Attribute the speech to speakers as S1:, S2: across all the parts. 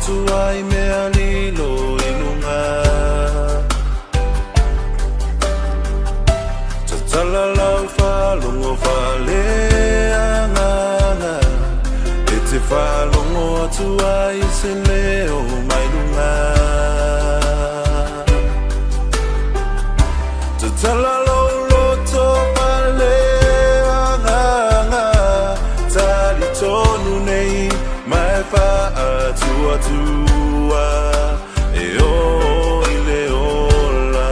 S1: tuai mea lilo ilunga Tatalalau whalongo whaleanganga E te whalongo tuai se leo mailunga Tatalalau loto whaleanganga Tali tonu nei mai whaatua tua E o ile ola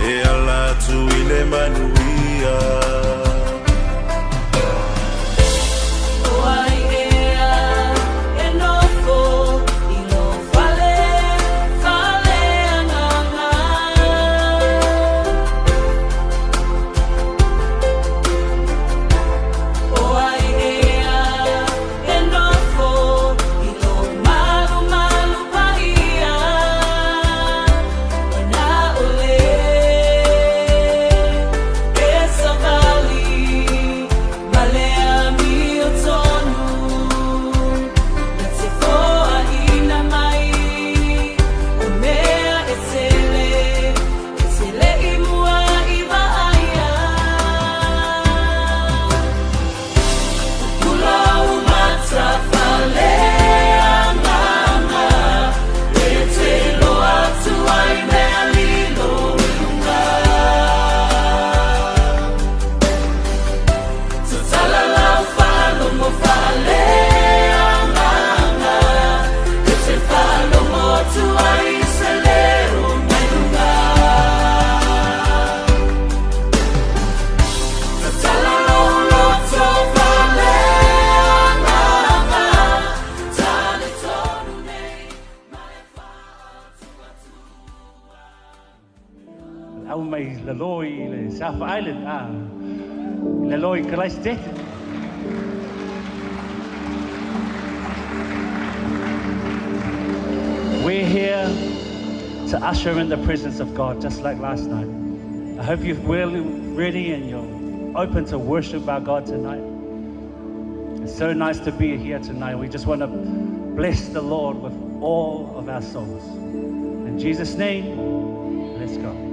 S1: E ala tu ile manuia
S2: South Island, Laloi Christet. We're here to usher in the presence of God, just like last night. I hope you're really ready and you're open to worship our God tonight. It's so nice to be here tonight. We just want to bless the Lord with all of our souls. In Jesus' name, let's go.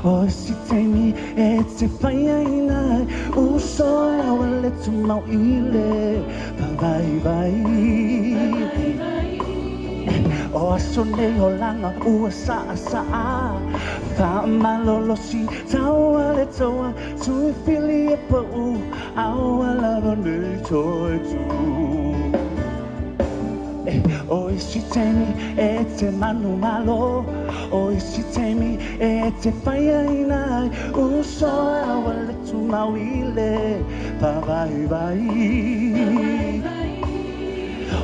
S2: O si temi e te whaiaina o soe awa le tu mau ile vai vai o aso nei o langa ua saa saa wha malolo si taua le toa tui whili e pau aua lava nei toi tu o isi temi e te manu malo o isi temi e te whaiaina o soe awa le tu mau ile vai vai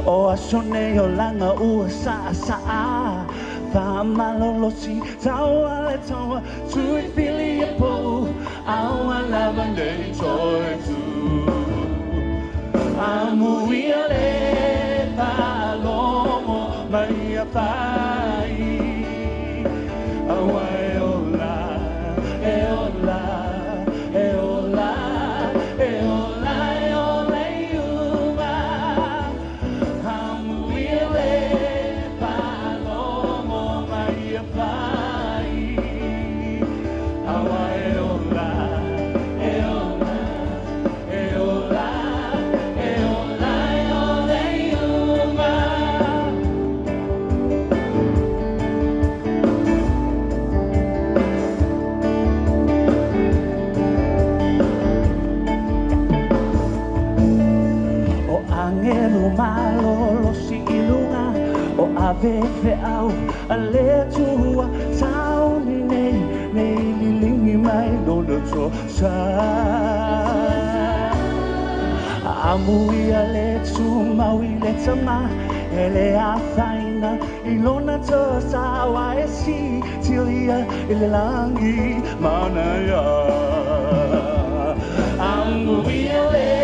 S2: o aso nei o langa ua saa saa wha malolo si taua le toa tui whili e pau aua lava nei toi tu amuia le palomo Maria pai awai ola e ola e ola e ola e ola iuma amuile palomo Maria pai awai ola e ola e ola malolo si ilunga o ave fe au ale tua tau ni nei lilingi mai no so sa amui ale tu maui le tama ele a faina ilona to sa wa si tilia ile langi mana ya amui ale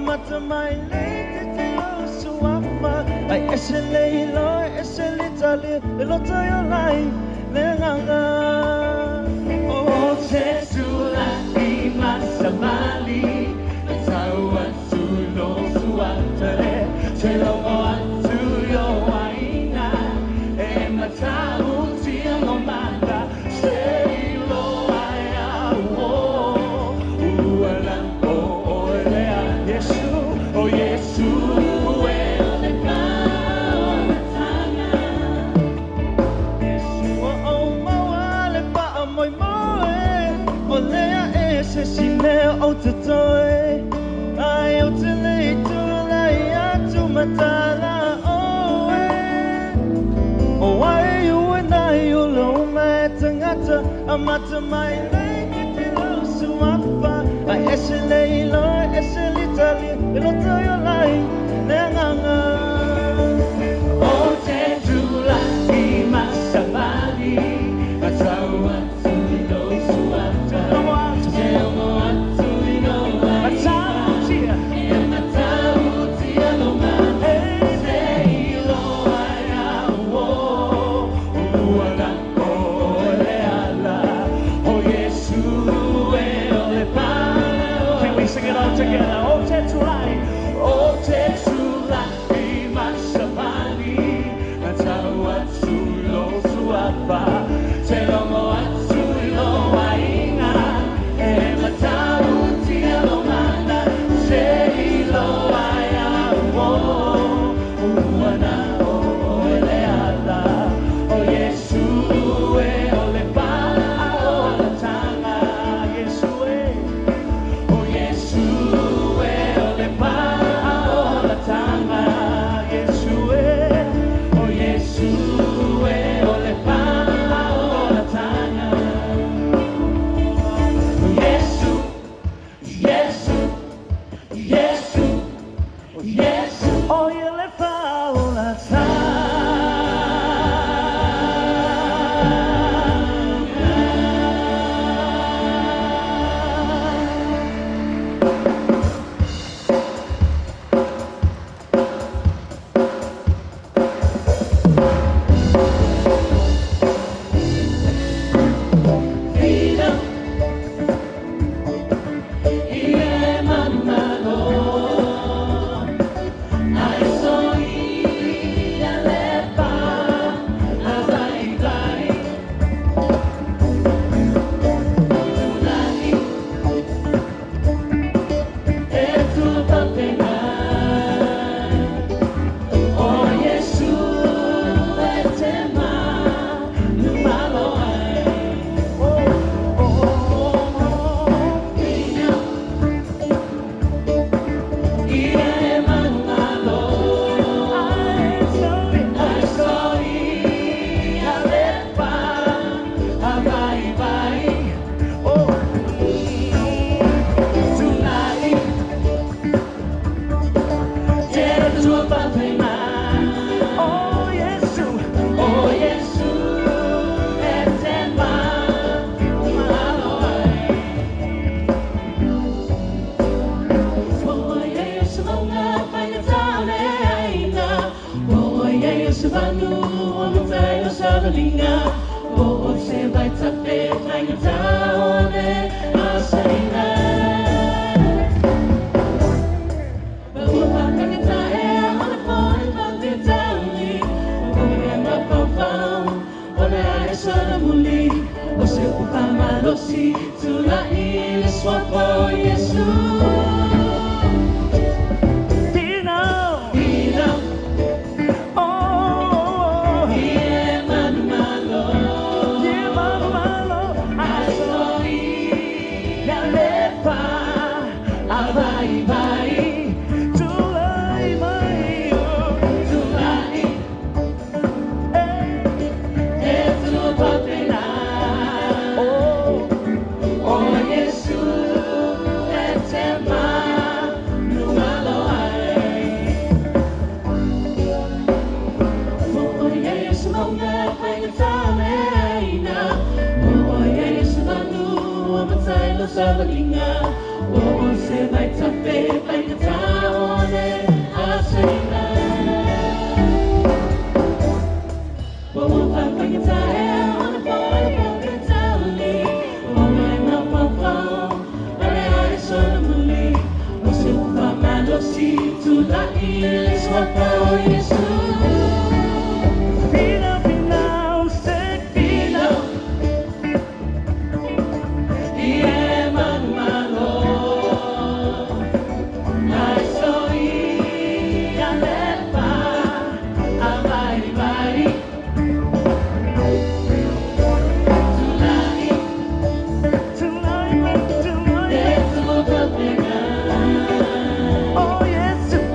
S3: amata mai le te o suafa ai esele lo esele tali lo tayo lai le nganga o te sula I masamali tawa sulo suatare te lo atu yo aina e matau ti lo manda se lo ai o uala o lea Yesu o Yesu e le pao tanga Yesu o mawale pa moi moe o lea e se sine o te toe ai o te lei tu lai atu matala o e o ai u e nai o lo me tangata amata mai lei ki te lo suafa ai ese lei lo ese litali e lo tayo lai le nganga o te tula I masamali atawa tu lo suafa te mo atu no together, oh te tulai, oh te tulai, masamali, atawa tulo suapa, te longo atu ilo wainga, e matau ti alo mana, se ilo waya wo, uana o ele ala, o Yesu e ole pa o la tanga, Yesu e. Sabalinga, oh, se vai tape, vai cantar.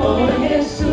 S3: Oh, yes.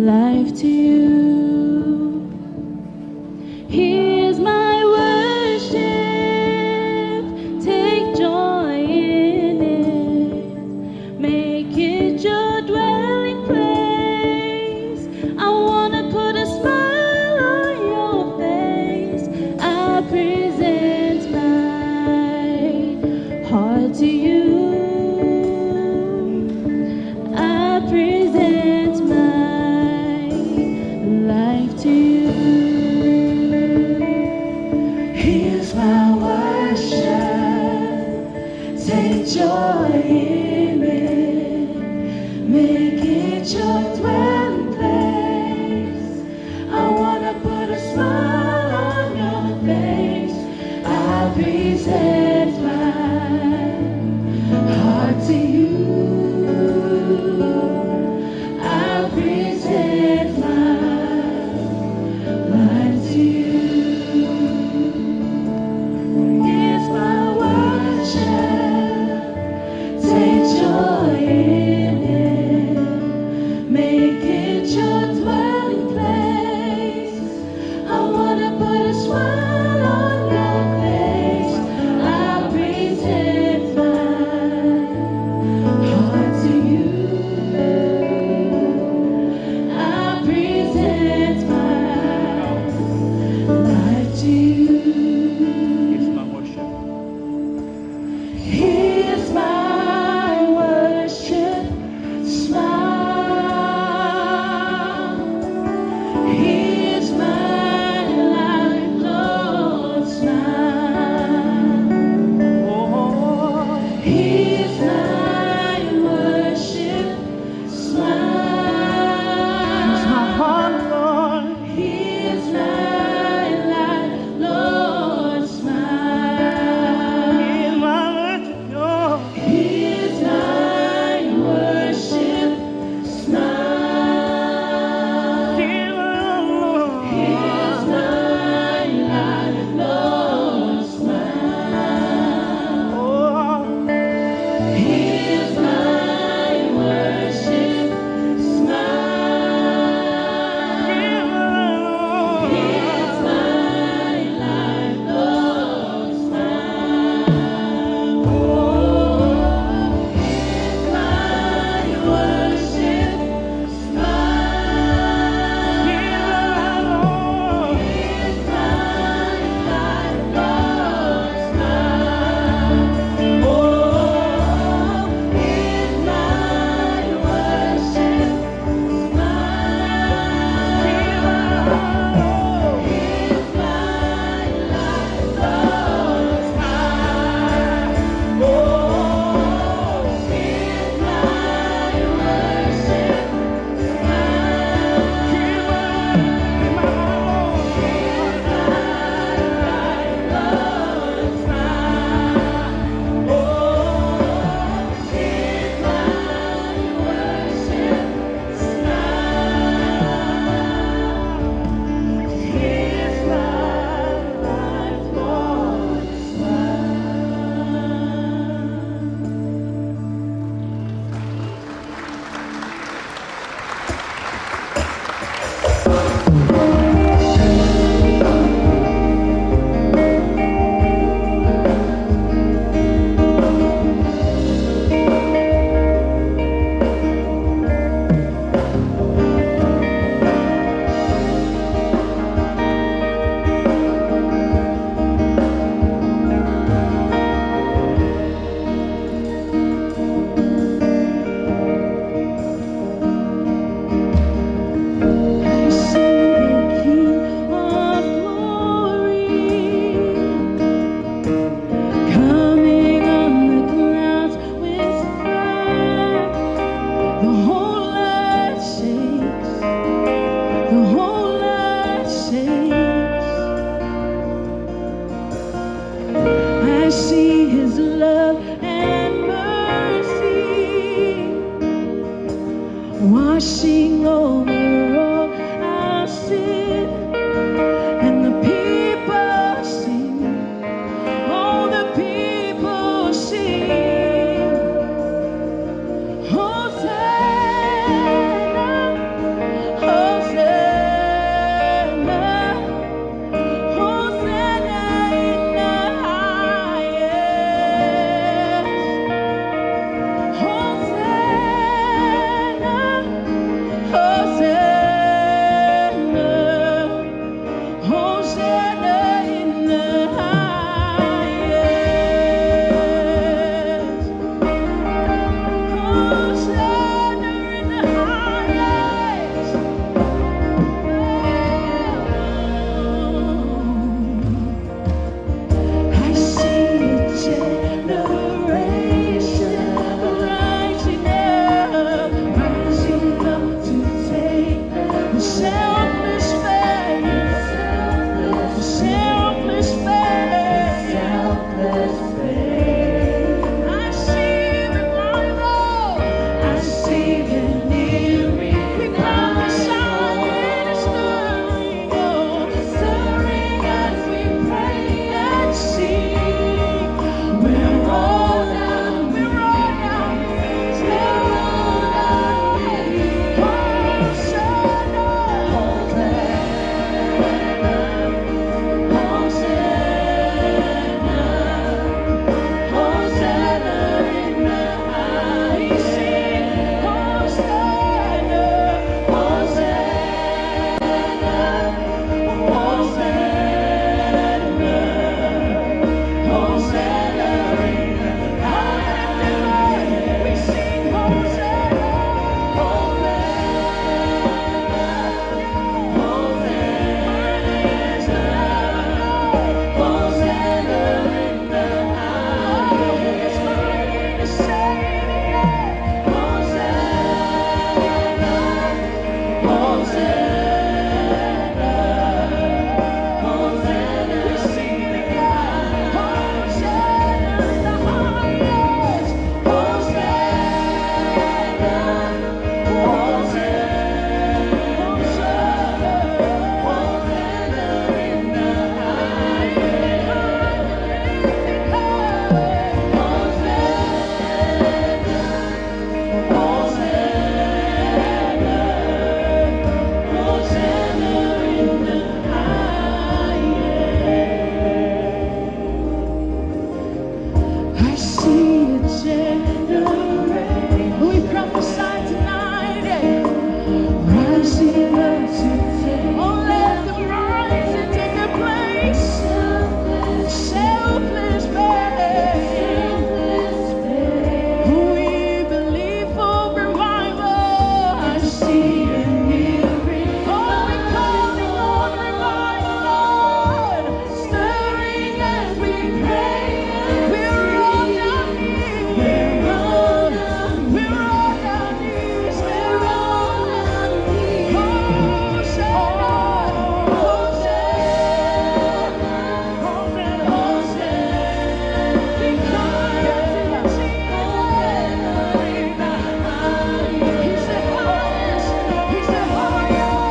S4: life to you. Here's my worship, take joy in it, make it your dwelling place. I wanna put a smile on your face. I present my heart to you. I present my
S3: selfless faith, selfless faith, selfless faith. I see revival, I see the nearing. We prophesy it is stirring, oh, stirring as we pray and sing. We're all down, we're all down, we're all down. Hosanna, Hosanna, Hosanna in the highest. Hosanna, Hosanna, Hosanna, Hosanna in the highest. We sing Hosanna, I see a generation. We prophesy tonight, rising up to take. Oh, let them rise and take their place. Selfless faith. We believe for revival. I see a nearing. Oh, we're calling on revival, stirring as we pray. We're all down here. We're all down. We're all down here. We're all down here. Hosanna, Hosanna, Hosanna. We cry out to Hosanna in the highest. He's the highest. He's the highest.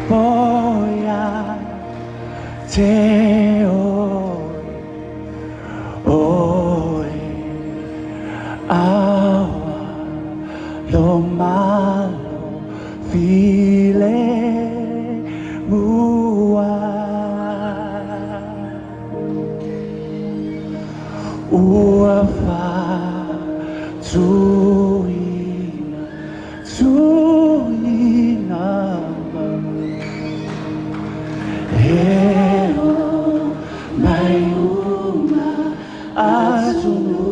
S3: boya te oi awa lo malo file mua ua fa tuina Heo mai uma atunu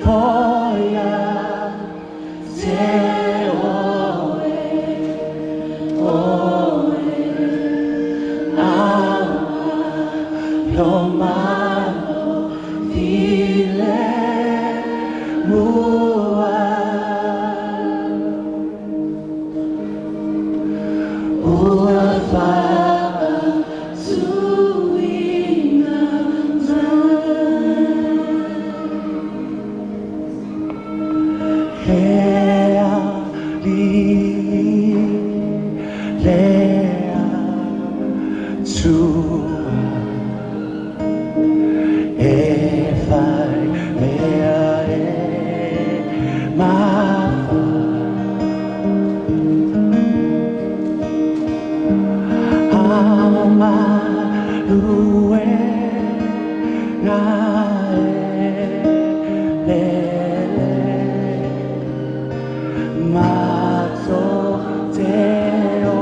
S3: poia te oe lo malo file mua ua fa tuina lea tua e fai lea mafa ama lue lele mato teo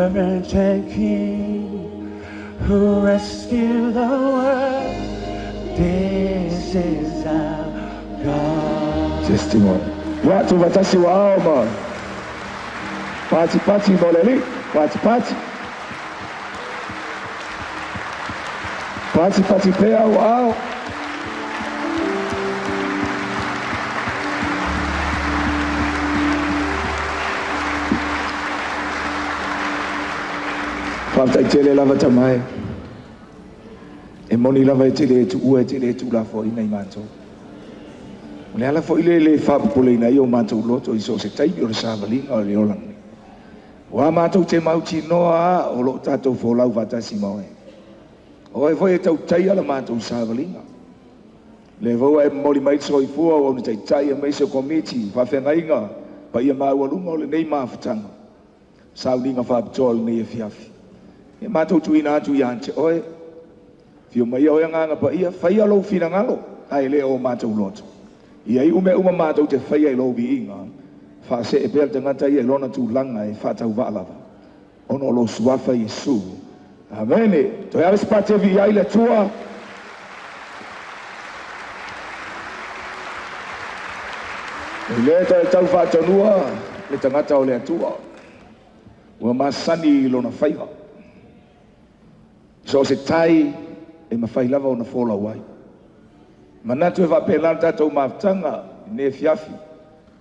S3: Reverend King, who rescued the world. This is our God.
S5: Testimony. Watu watasi wao ma. Pati boleli. Pati pea wao. Pata tele lava tamai. E moni lava tele tu ue tele tu la fo ina imanto. Le ala fo ile le fa pole ina yo manto loto iso se tai o sa valinga o le olang. Wa manto te mauti noa o lo tato fo lau vatasi moe. O e foi tau tai ala manto sa valinga. Le vo e moli mai so i fu o ni tai mai so committee fa fengainga pa ia ma o lunga o le nei ma fatanga. Sa linga fa tol nei fiafi. E manto tu ina tu yante oe. Fio mai o nga pa ia fa ia lo fina ngalo ai le o manto loto. Ia i ume uma mātou te whaia i lobi inga, wha se e pēr te ngata i e lona tū langa e whātau wālava. Ono lo suafa Yesu. Amene, toi ares pate vi ai le tua. E le ta e tau whātanua, le tangata o le atua. Ua masani i lona whaiva. So se tai e mawhai lava o na whola wai. Manatu e whapena tātou maftanga, ne fiafi.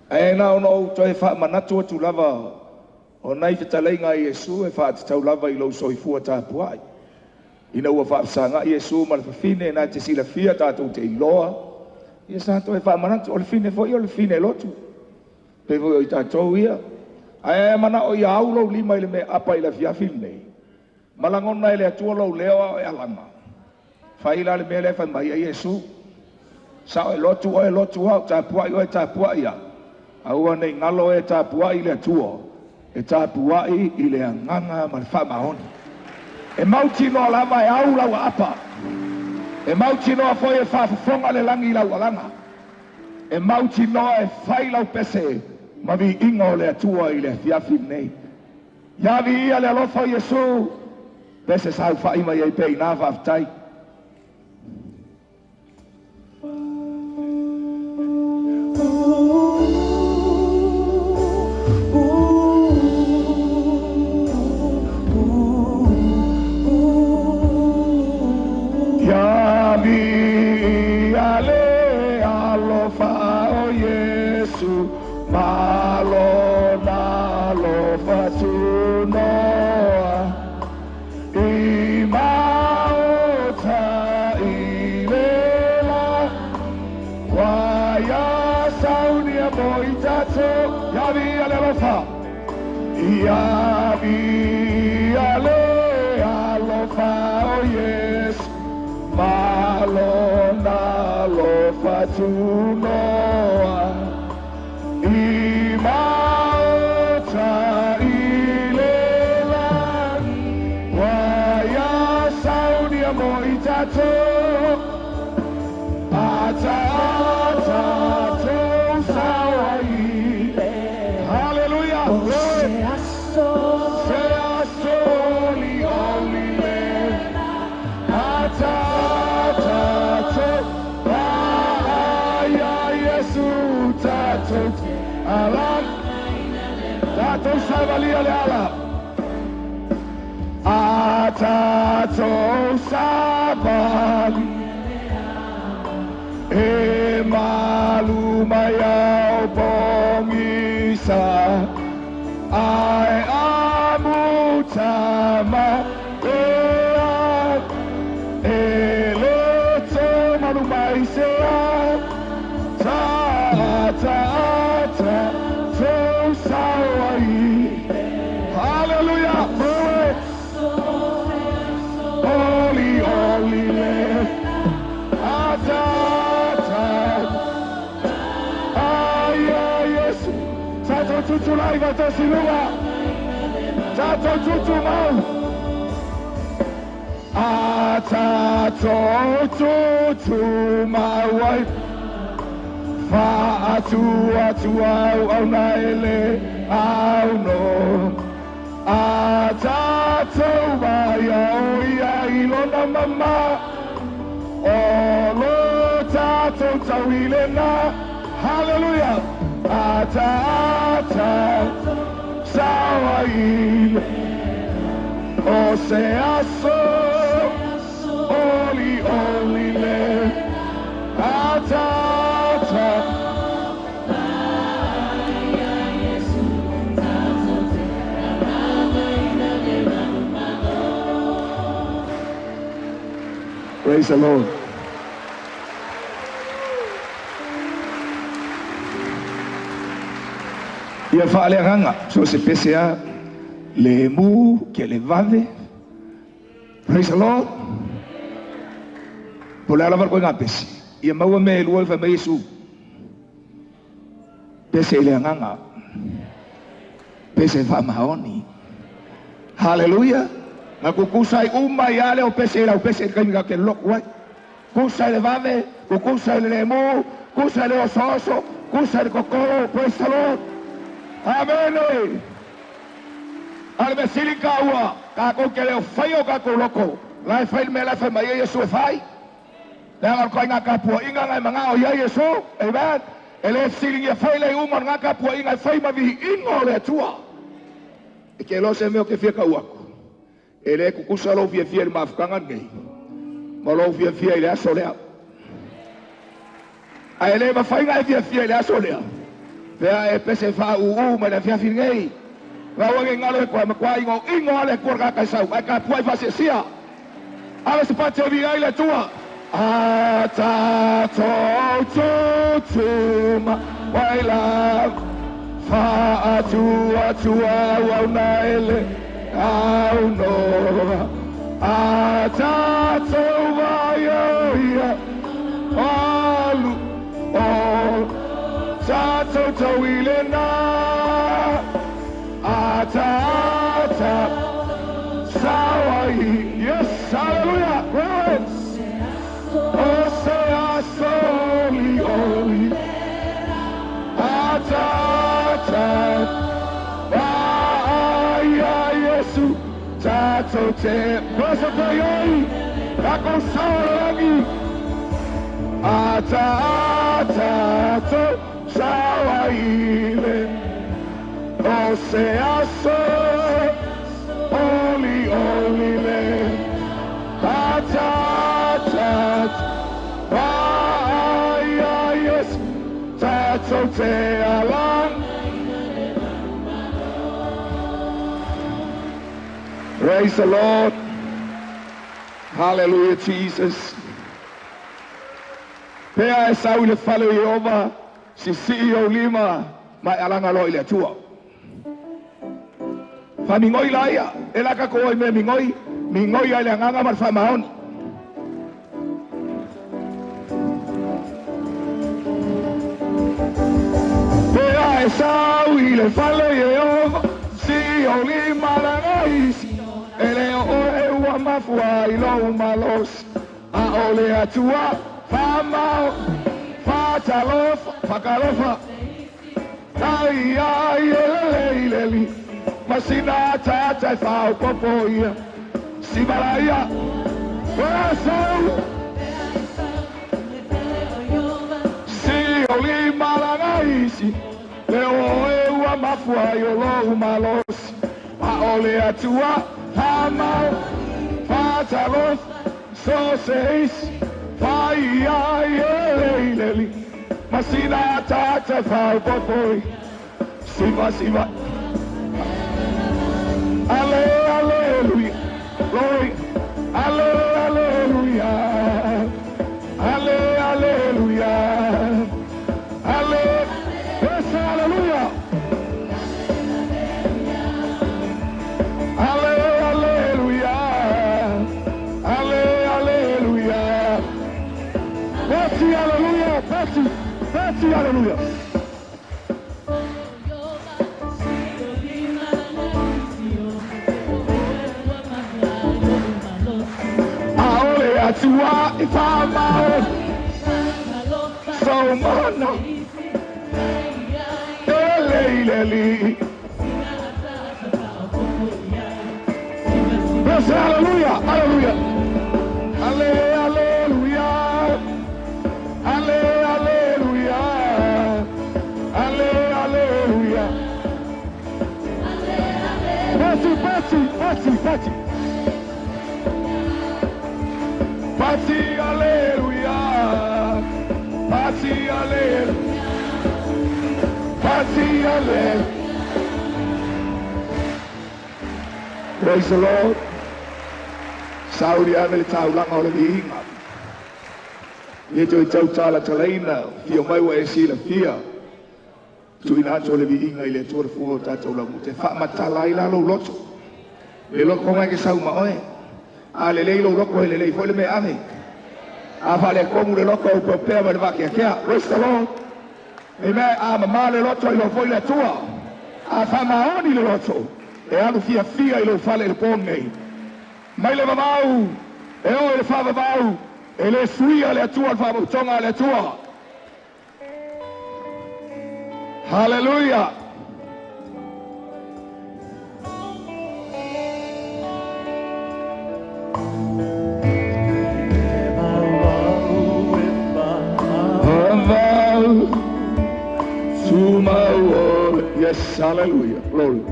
S5: E na ono to e wha manatu atu lava, o nei whitaleinga i Yesu e wha tau lava i lau soifua tāpuai. Ina ua whaapsanga i Yesu ma le whawhine na te sila fia tātou te iloa. Ia sātou e wha manatu o le fine fo i o le fine lotu. Pe voi o i tātou ia. E mana o i aulau lima i le me apa i le fiafi nei. Malangona i le atua lau leo e alanga. Whaila le me le whamai a Yesu. Sao e lotu au, tāpuai o e tāpuai a. Aua nei ngalo e tāpuai le atua. E tāpuai i le anganga ma le whamahoni. E mauti no lava e au lau apa. E mauti no foi e whafafonga le langi lau alanga. E mauti no e whai lau pese ma vi ingo le atua i le fiafi nei. Ia vi ia le alofa Yesu. Pese sau whai mai e pei nā whaftai. Atato vaya oia ilona mama. Olo tato tawilena. Hallelujah. Atata sawaile. Oseaso. Oli oli le. Atata. Praise the Lord. Ia whaaleanga, so se pesea le mu ke le vave. Praise the Lord. Pole ala varko ngā pesi. Ia maua me lua iwa me Yesu. Pese le nganga. Pese whamahoni. Hallelujah. Na kukusai uma yale o pese la o pese kainga ke lok wai. Kusai le vave, kusai le mo, kusai le ososo, kusai le kokoro. Praise the Lord. Amen. Al besilica ua, ka ko ke le fai o ka ko loko. Lai fai me la fai mai Yesu fai. Na ngal ko nga ka pu inga ngai manga o ya Yesu. Amen. Ele siling ye fai le uma nga ka pu inga fai ma vi ingo le tua. Ke lo se me o ke fia ka ua. Ele kukusa lo fia fia mafukanga ngai. Ma lo fia fia ile asolea. A ele ma fai ngai fia fia ile asolea. Pea e pese fa ma le fia fia ngai. Wa wange ngalo ko ma kwa ingo ale korga ka sau. Ai ka puai fa sia. Ale se pate vi ile tua. Ata to tuma waila fa atua wa na ele. Au no, atato vaya, alu, tato tawilena, atata, sawai, yes, hallelujah, praise, osea soli oli, atata. Tato te cosa poi la consola tato sawaile o se aso oli le tato yes tato te alang. Praise the Lord. Hallelujah, Jesus. Pea e sau le fale Jehova, si CEO lima, mai alanga lo ile tua. Fa mingoi laia, e laka ko me mingoi ai le nganga mar fa maoni. Pea e sau le fale Jehova, CEO lima la ngai. Ele o ua mafua ilo malos a ole atua fa mau fa talofa fa kalofa ai ele masina tata fa popoia si balaya wasau si oli malanaisi le o ua mafua ilo malos a ole atua Hamau, Fatalos, Soseis, Faya, Yeleli, Masina, Tata, Falpoi, Siva, Alleluia, glory, Alleluia, Alleluia, Alleluia. Hallelujah. Aole atua ifama so mana ele Say hallelujah, hallelujah. Hallelujah. Hallelujah. Hallelujah. Party. Party, hallelujah. Party, hallelujah. Party, hallelujah. Praise the Lord. Saudi ane taulang ole bihinga. Ye to tau tala talaina, fio mai wa esila fia. Tuina to le bihinga ile to le fuo tatu la mute. Fa matala ila lo loto. Le loko mai ke sau ma oe. A le lei lo loko le lei foi le me ame. A fa le komu le loko o popea ma le vakia kia. Praise the Lord. Amen. A mama le loto ilo foi le tua. A fa maoni le loto. E alu fia ilo fale le pone. Mai le mamau. E o le fa mamau. E le suia le tua fa tonga le tua. Hallelujah. Yes, hallelujah. Glory.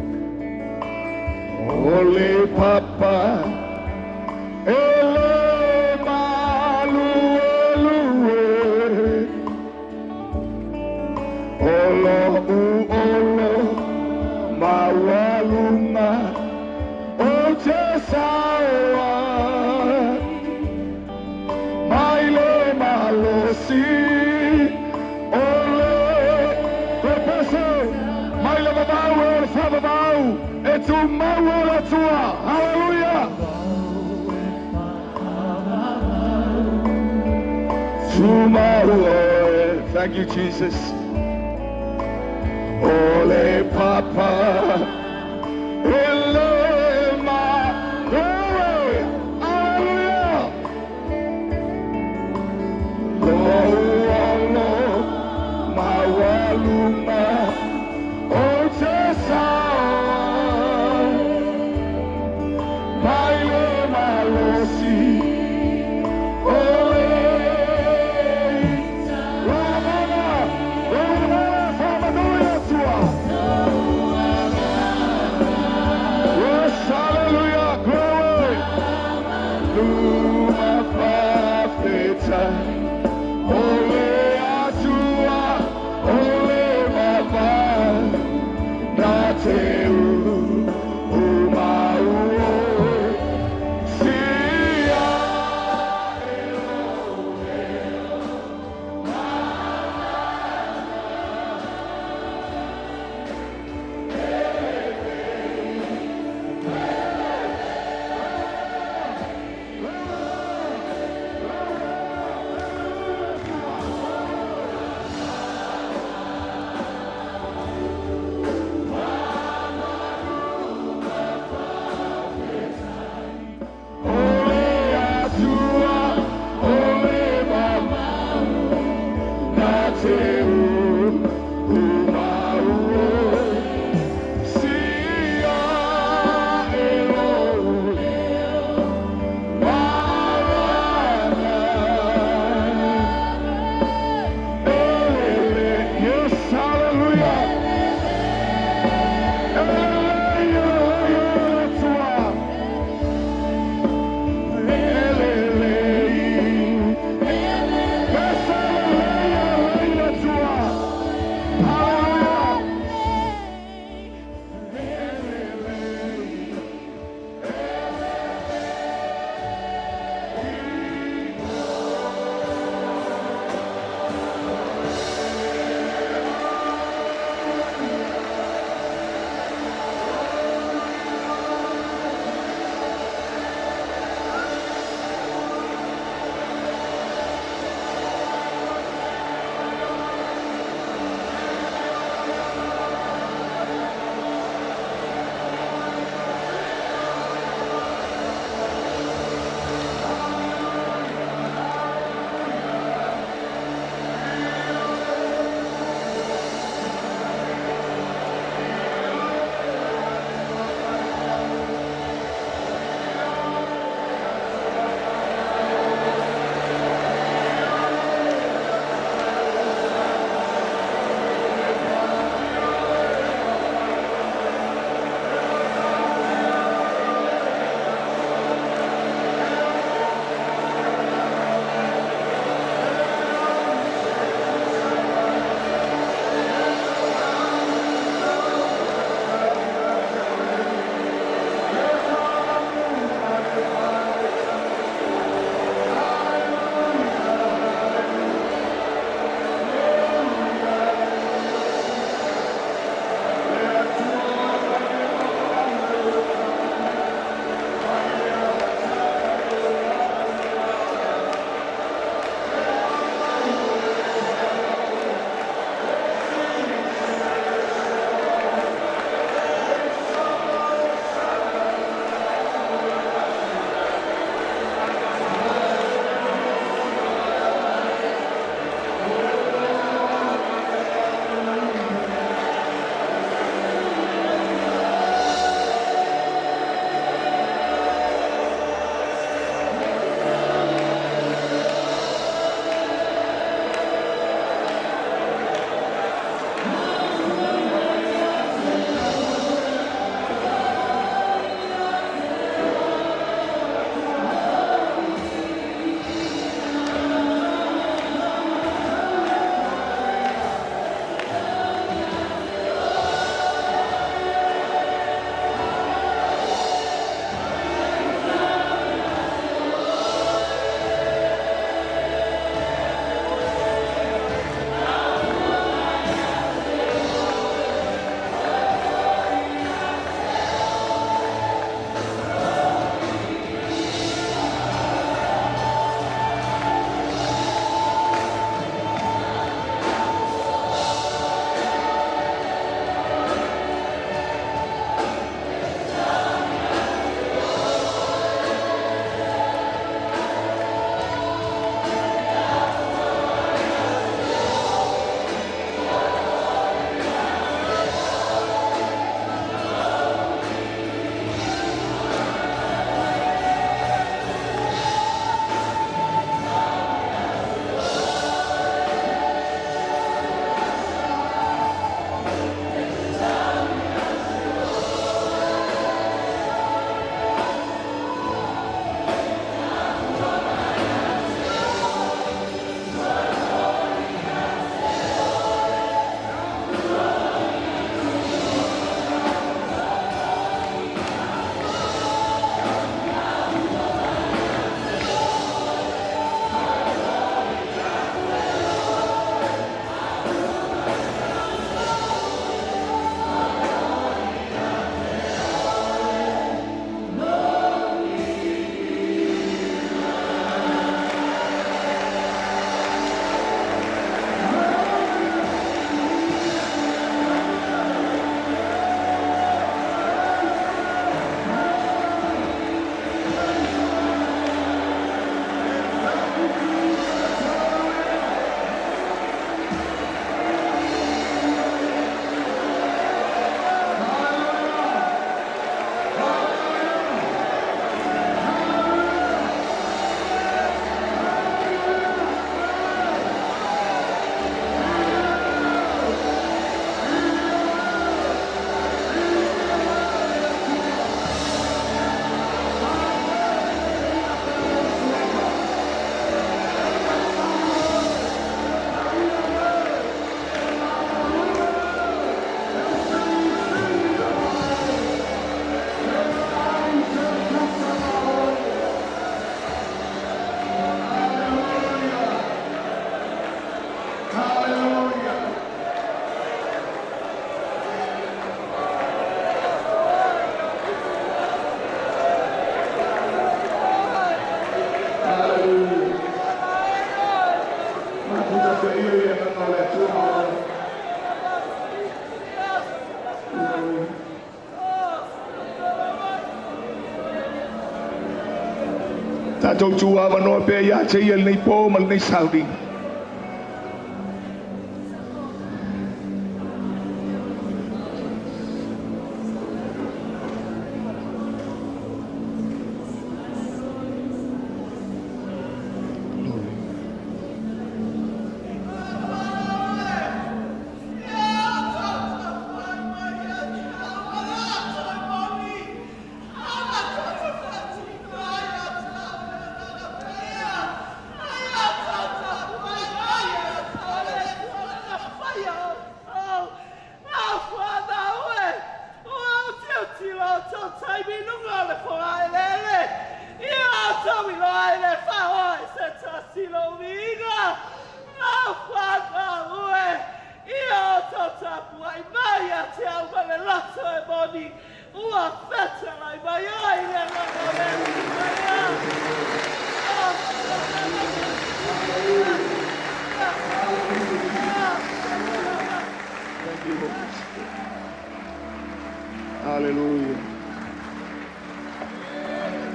S5: Holy Papa. Ele malu elue. Olo mawaluma. Oche sawa. Maile malosi. It's hallelujah. Thank you, Jesus. Ole Papa. Ele ma. Hallelujah. Mawaluma. Tatou tua manoa pe ia te ia nei po mal nei saudi. Hallelujah.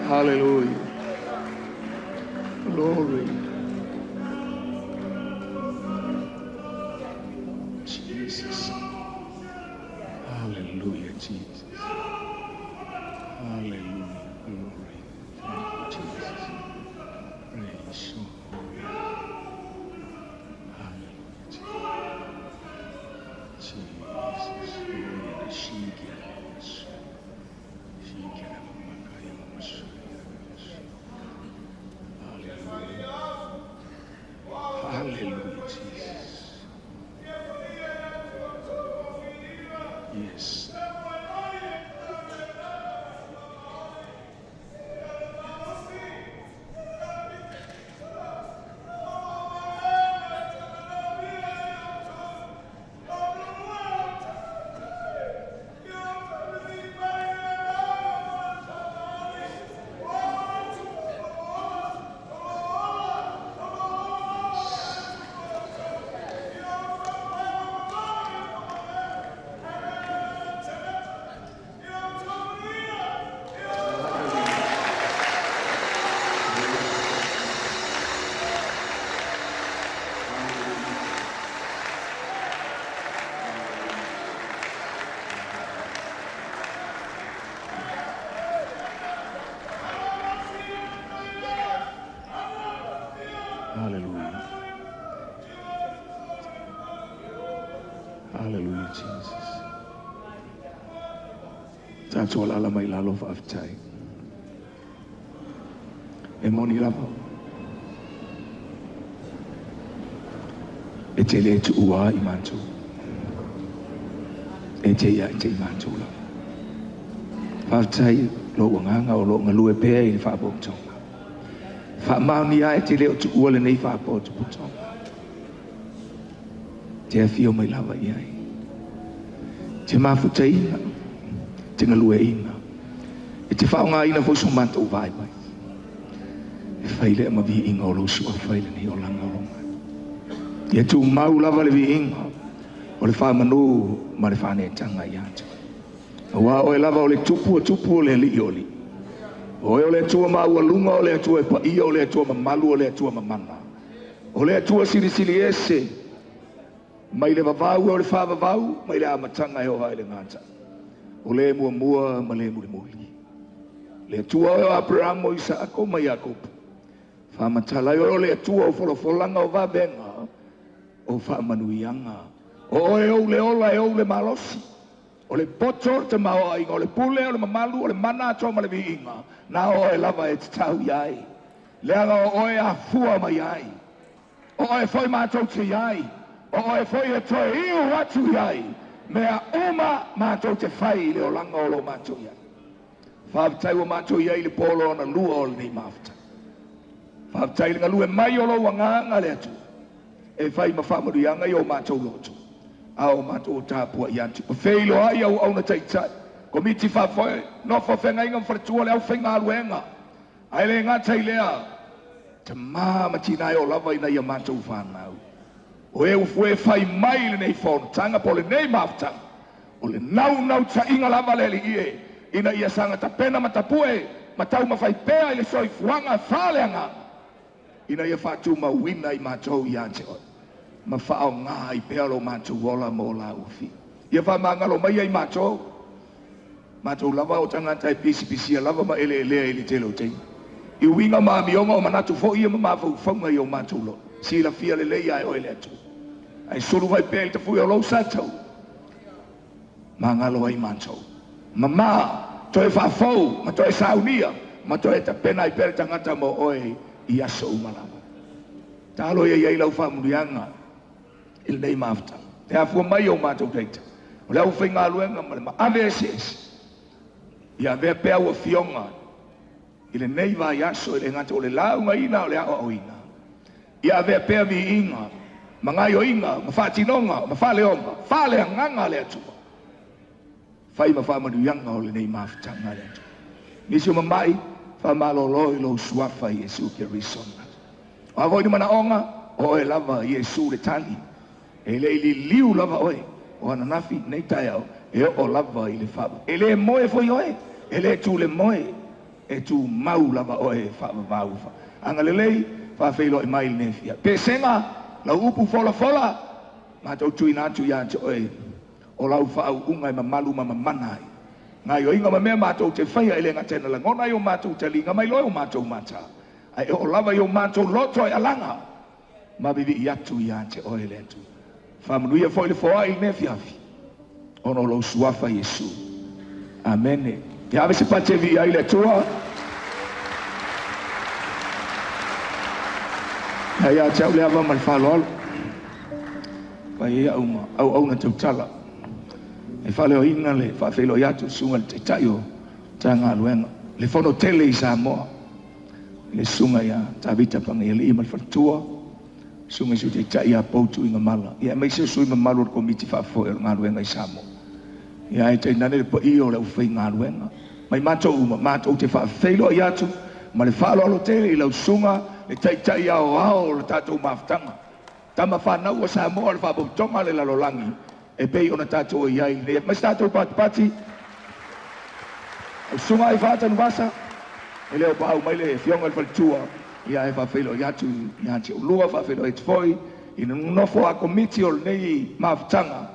S5: Hallelujah. Glory. Jesus. Hallelujah, Jesus. Hallelujah. Glory. Thank you, Jesus. Praise you. Hallelujah, Jesus. Yes. Hallelujah. Hallelujah, Jesus. That's all I may love of time. Emoni lava. Etele tu ua imantu. Eteya ete imantu la. Faftai lo nganga o lo ngalue pe i fa botong. Fa mauni ai te leo tu ua le nei fa po tu botong. Te afio mai lava iai. Te mafutai ina. Te ngalue ina. E te whaonga ina fo sumanta o vai vai. E whaile ama vi inga o lo sua whaile ni o langa o longa. Ia tu mau lava le vi inga. O le whamanu ma le whane tanga i atu. Wa o e lava o le tupu o le li o li. O e o le atua maua lunga o le atua e pa ia o le atua mamalu o le atua mamana. O le atua sili ese. Mai le vavau o le whavavau, mai le amatanga e o hai le ngata. O le mua ma le muli. Le atua o Abraham o Isaako mai Jakob. Whamatala o le atua o wholofolanga o vabenga. O whamanuianga. O e o le ola e o le malosi. O le poto te mao ainga, o le pule, o le mamalu, o le mana atoa ma le viinga. Na o e lava e te tau iai. Leanga o e a fua mai ai. O e foi mātou te iai. O e foi e toe iu watu iai. Mea uma mātou te whai le o langa o lo mātou iai. Whaavitai o mātou iai le polo na lua o le nei mafta. Whaavitai le ngalue mai o lo wanganga le atu. E whai ma whamurianga i o mātou loto. Ao mātou tāpua i atu. O wheilo ai au au na taitai. Komiti whawhoe, no whawhenga inga mwharatua le au whenga aluenga. Ai le ngā tai lea. Te māma tina o lava ina i a mātou whanau. O e ufue fai mai le nei fontanga po le nei maftanga. O le nau ta inga lava le ie. Ina ia sanga ta pena matapue. Matau mawhai pea i le soi fuanga whaleanga. Ina ia whatu ma wina i mātou i ante oi. Ma whao ngā i pea lo mātou wola mo la ufi. Ia wha mangalo mai ai mātou. Mātou lava o tangata e pisi lava ma ele lea i le telo tei. I winga ma mionga o manatu fo ia ma mawhau whaunga i o mātou lo. Si la fia le lei ai o ele atu. Ai suru vai pea i te fui o lo satou. Mangalo ai mātou. Mama, toi whafau, ma toi saunia, ma toi ta pena i pere tangata mo oe i aso umalama. Talo ia iai lau whamurianga il nei mafta. Te hafua mai o mātou teita. O leo whainga luenga ma ave eses. Ia vea pea ua fionga. I le nei vai aso i le ngata o le launga ina o le awa o ina. Ia vea pea mi inga. Ma ngai o inga, ma whātinonga, ma whaleonga. Whaleanganga le atua. Fai ma whamadu yanga o le nei mawhitanga le atu. Nisi o mamai, whamalolo i lo suafa i Yesu ke risona. O avoi ni mana onga, o e lava i Yesu le tali. E le ili liu lava oe, o ananafi nei taiao, e o lava i le whaba. E le moe foi oe, e le tu le moe, e tu mau lava oe whaba vaufa. Anga le lei, whawhelo i mai le nefia. Pe senga, lau upu fola, ma tau tui natu i ante oe, o lau whaau unga i mamalu ma mamanai. Ngai o inga ma mea mātou te whaia ele ngā tēnala ngona i o mātou te linga mai loe o mātou mātā. Ai o lava i o mātou loto i alanga. Ma bibi i atu i ante o ele atu. Whamanuia fo ile foa i ne fiafi. Ono lo suafa Yesu. Amene. Ia ave se pate vi ai le tua. Ia tau le ava mal whalolo. Pai ia uma. Au na tau tala. E whale o inga le whawhelo i atu sunga le te taio ta ngā luenga. Le whono tele i Samoa. Le sunga ia ta vita panga i le ima le whatua. Sunga su te tai a poutu i ngā mala. Ia mai se sui ma malu ko miti whafo e ngā luenga i Samoa. Ia e te nane le po i o le uwhai ngā luenga. Mai mātou uma, mātou te whawhelo i atu. Ma le whalo alo tele i lau sunga le tai a o ao le tātou mawhtanga. Tama whanau o Samoa le whapotonga le lalolangi. E pei ona tātou i ai. Le mas tātou pati. O sunga i whātanu wasa. E leo pa au mai le fionga le whalitua. Ia e whawhelo i atu. Ia te ulua whawhelo e tfoi. I nofo a komiti o le nei mawhtanga.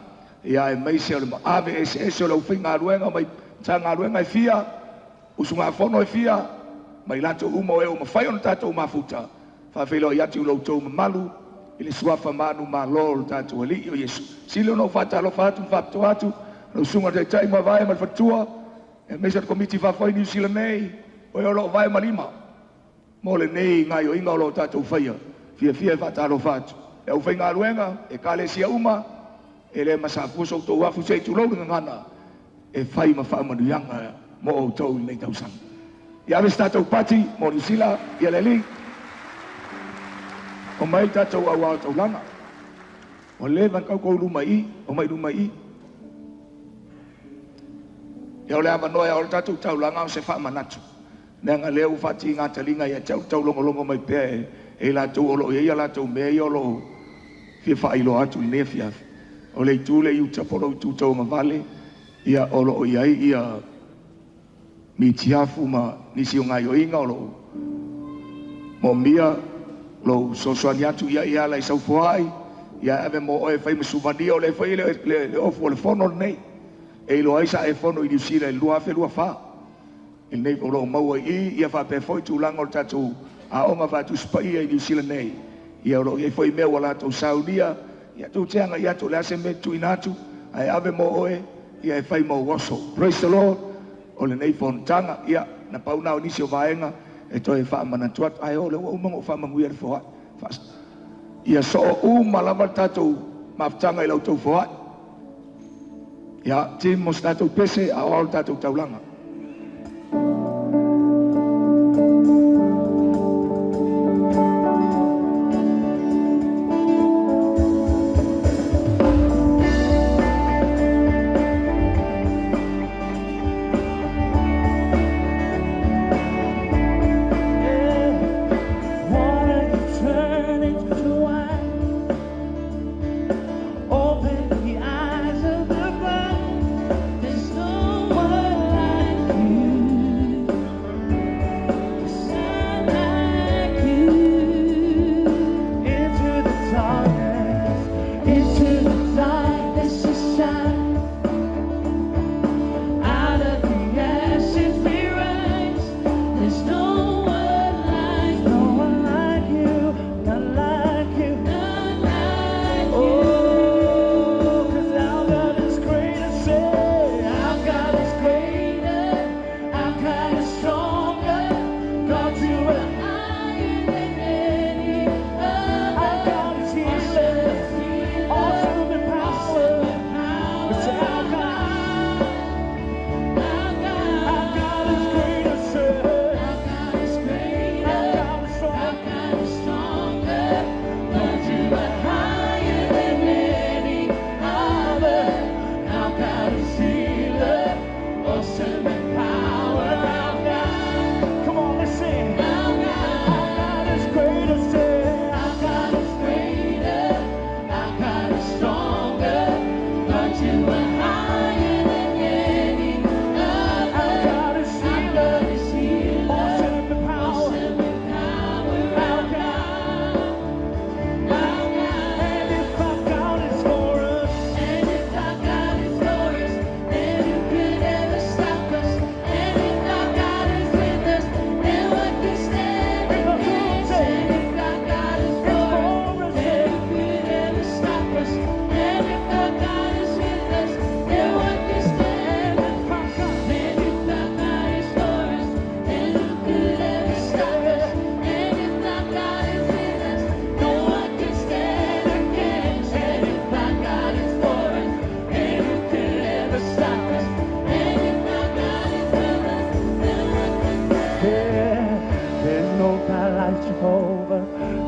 S5: Ia e meise o le maave ese o le uwhi ngā ruenga. Mai tā ngā ruenga i fia. Usunga whono i fia. Mai lato umo e o mawhai ona tātou mawhuta. Whawhelo i atu lau malu. Ile suafa manu ma lol tatu ali o Yesu. Silo no fata lo fatu fatu atu. No sunga te tai ma vai ma fatua. E mesa komiti fa foi New Zealand nei. O lo vai ma lima. Mo le nei ngai o inga lo tatu faia. Fia fata lo fatu. E o fainga luenga e kale sia uma. E le masafu so to wafu sei tu lo ngana. E fai ma fa ma yanga mo o to nei tau sang. Ya ves tatu pati mo New Zealand ya le li. O mai tātou au au tau langa. O le van kau kou lumai, o mai lumai. E o le ama noe o le tātou tau langa o se wha manatu. Nanga leo whati ngā talinga ia tau longo mai pēe. E la tau olo, e ia la tau mea i olo. Fia wha ilo atu i nefia. O le tūle i utaporo i tūtau ma vale. Ia olo o iai ia mi tiafu ma nisi o ngai o inga olo. Mo mia lo sosoani atu ia lai sau fuai ia ave mo oe fai masumani o le fai le ofu le fono nei e lo aisa e fono i diusira il lua fa il nei o lo mau ia fa pe foi tu lango tatu a onga fa tu spai i diusira nei ia lo ia foi me wala tu saudia ia tu tenga ia tu la se me tu inatu ai ave mo oe ia fai mo woso praise the Lord o le nei fontanga ia na pauna o nisi o vaenga e toi fa mana tuat ai ole o mo fa manguia fo fa ia so o malava tatu maftanga i lau tau fo ia ti mo tatu pese a o tatu taulanga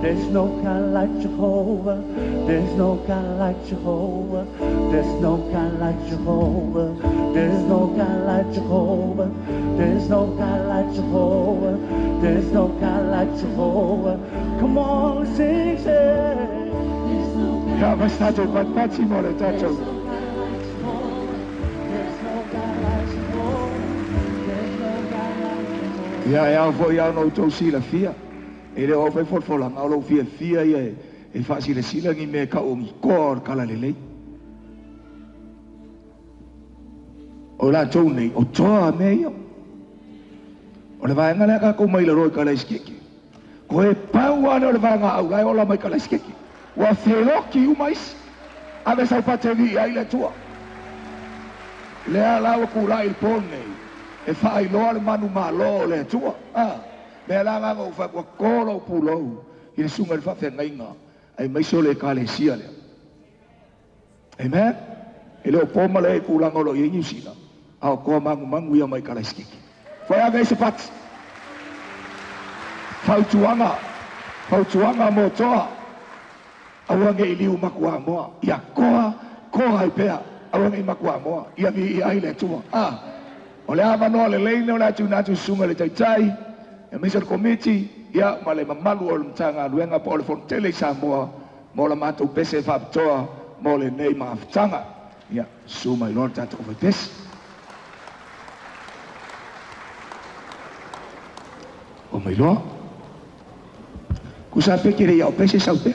S2: There's no God like Jehovah. There's no God like Jehovah. There's no God like Jehovah. There's no God like Jehovah. There's no God like Jehovah. There's no God like Jehovah. Come on, sing, say.
S5: Ya basta tu patati more tato. Ya vo ya no to sila fia. Ele o fai fola ngalo fia ye. E fa sila ngi me ka o mi kor kala lele. O la tau nei o toa me yo. O le vai ngala ka ko mai le roi kala iskeki. Ko e pau ana o le vai nga au lai o la mai kala iskeki. Wa feroki umais. Ave sa patevi ai le tua. Le ala o kula il pone. E fai lo al manu malo le tua. Me la nga o fa ko kolo pulo. Il sunga il fa fengainga. Ai mai so le kale sia le. Amen. Ele o poma le kula ngolo yengi sina. Au ko mangu ia mai kala iskeki. Foi a vez pat. Fautuanga mo toa. Awange iliu makua moa. Ia koa ai pea. Awange makua moa. Ia vi ai le tua. Ole ava no le leine ole atu natu sunga le taitai. E misal komiti. Ia male mamalu o mtanga. Luenga po ole fontele Samoa. Mo la matou pese faptoa. Mo le nei maaftanga. Ia suma ilor tato o pese. O mai loa. Kusa pekere ia o pese saupea.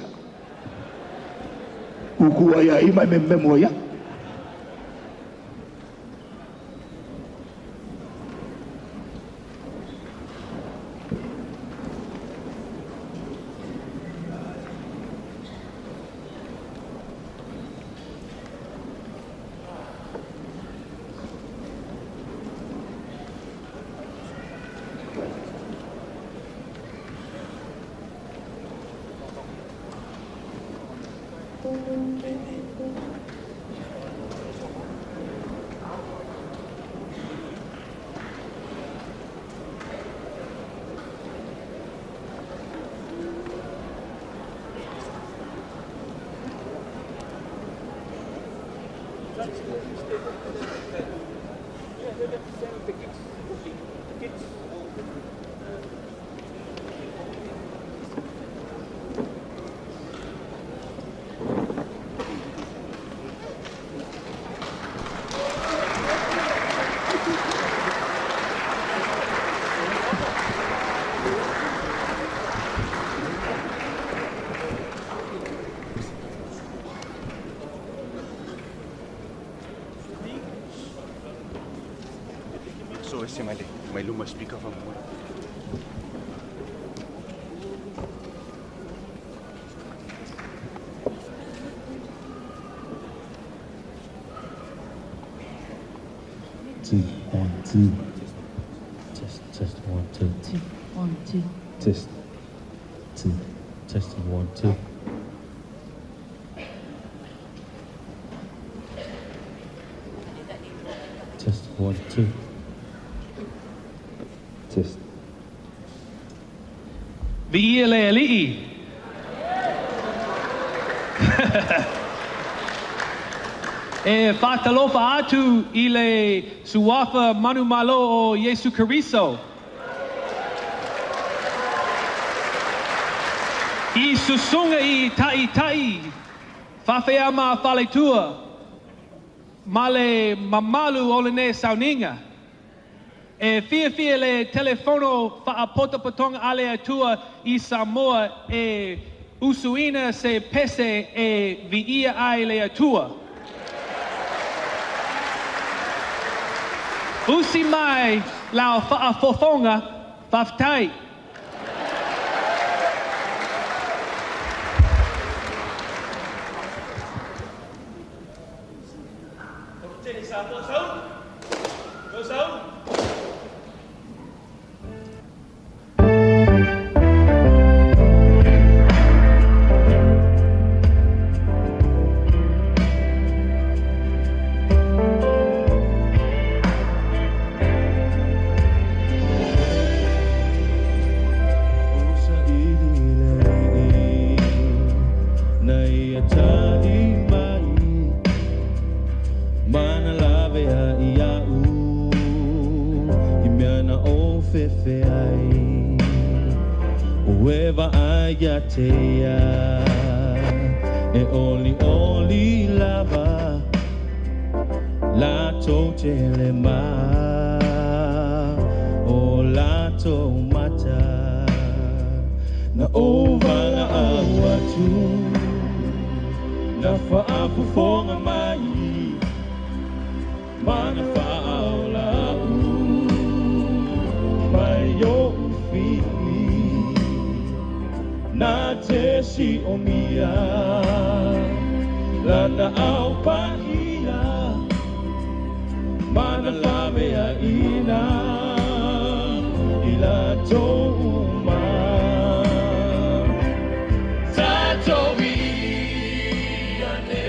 S5: Ukua ia ima me mo ia.
S6: So ese mai luma speaker fa mo.
S7: Two, 1, 2. Test 1, 2.
S4: 1, 2.
S7: Test 2. Testing 1, 2. Test 1, 2. Test.
S2: Viile ali'i. E whatalofa atu i le suafa manu malo o Yesu Kariso. I susunga i tai. Whawhea ma whaletua. Male mamalu o le ne sauninga. E fia le telefono whaapota patonga ale atua i Samoa e usuina se pese e viia ai le atua. Usi mai lau whaafofonga whaftai.
S3: tali mai mana lave a ia u imiana o fefe ai ueva ai te ia e oli lava la to te le ma o la to mata na ovanga awatu na fa'afu fonga mai mana fa'aula u mai yo fili na te si o mia lana au pahia mana lame a ina ila touma Satobi ane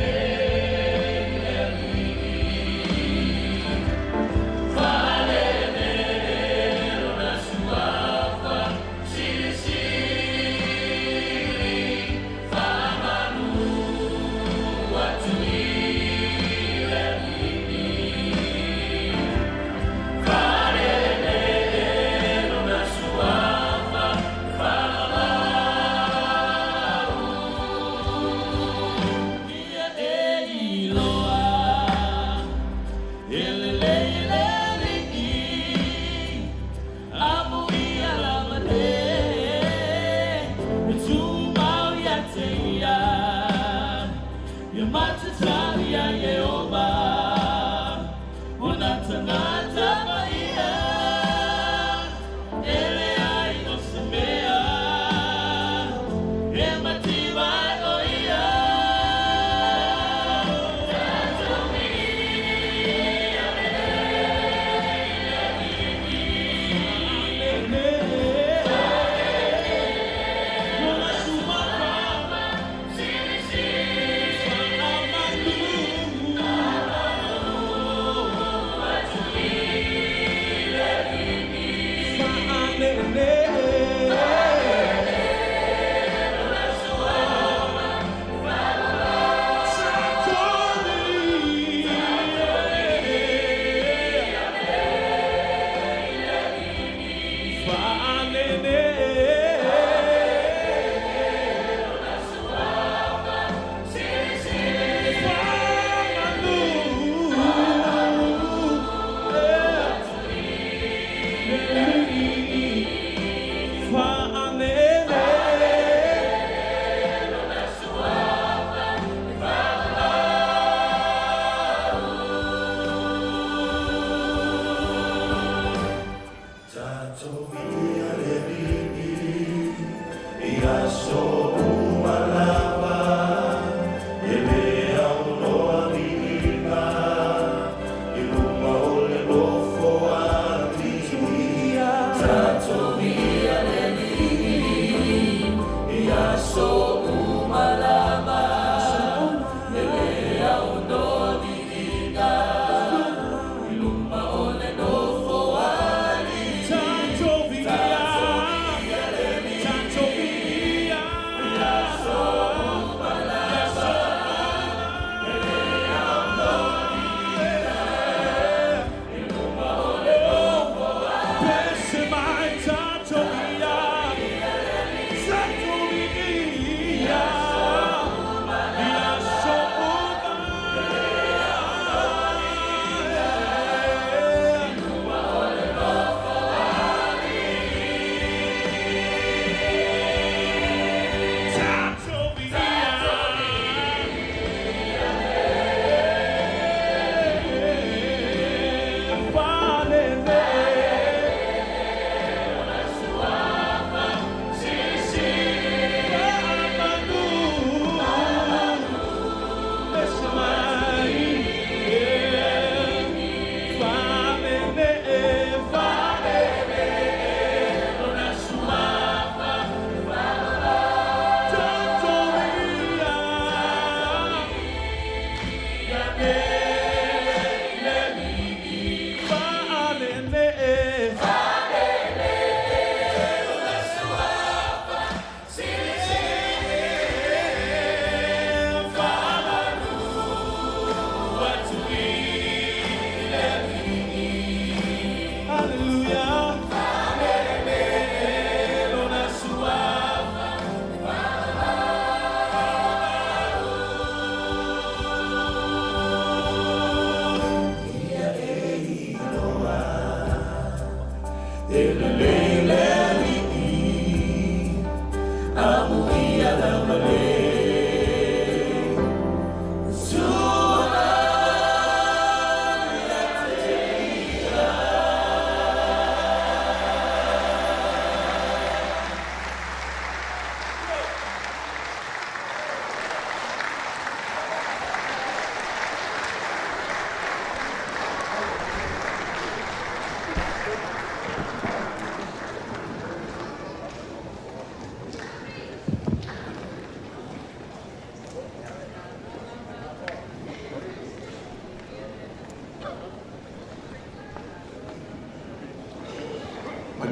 S3: Fale nero na suafa Siri Famanu watu ile Fale nero na suafa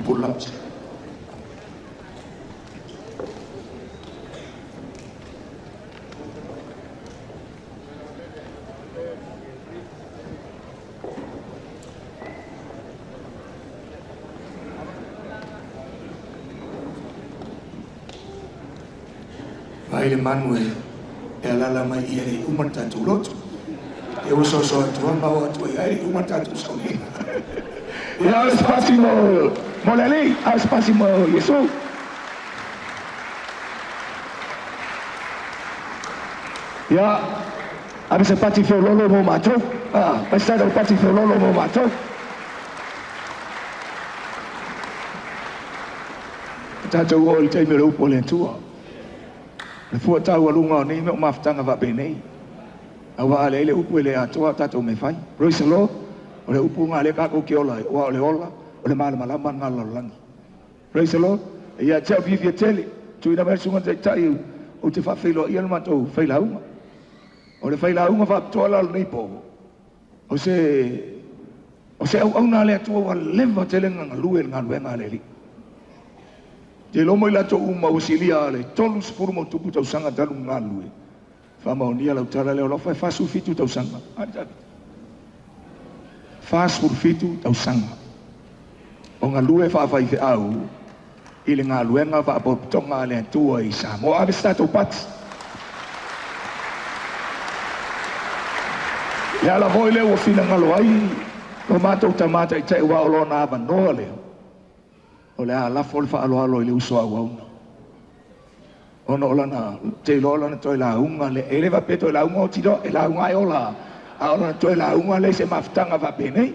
S5: pull ups. Vai le Manuel, e la mai ieri umanta tu lot. E o so tu ma o tu ieri umanta tu so ni. Ya spasimo, moleli, spasimo, Yesu. Ya, abis pati fe lolo mo mato. Basta da pati fe lolo mo mato. Tata o il te me lo pole tua. Le fua tau alunga ni me maftanga va bene. Awa ale le upu le atua tata me fai. Praise the Lord. O le upu nga le kako ki ola, o le ola, o le malama ngalo langi. Praise the Lord. Ia tau vivi tele, tu ina mersu ngai tai o te fa felo ia mato fela uma. O le fela uma fa tola ni po. O se au na le atua wa leva tele nga lue nga le li. Te lomo ila to uma usilia le tolu sfuru mo tupu tau sanga talu ngalue. Fama onia lau tala leo lofa fasu fitu tau sanga. Fasu fitu tau sanga. O ngalue fa fai fe au. Ile ngalue nga fa tonga le tua i Samoa. Abis tato pat. Ya la voi leo fina ngalo ai. Lo mato tamata i te wa olo na abanoa leo. O le ala fol fa alo le uso a wauna. Ono ola na te lola na toi la unga le ele va peto la unga o tiro e la unga e ola. A ola na toi la unga le se maftanga va pene.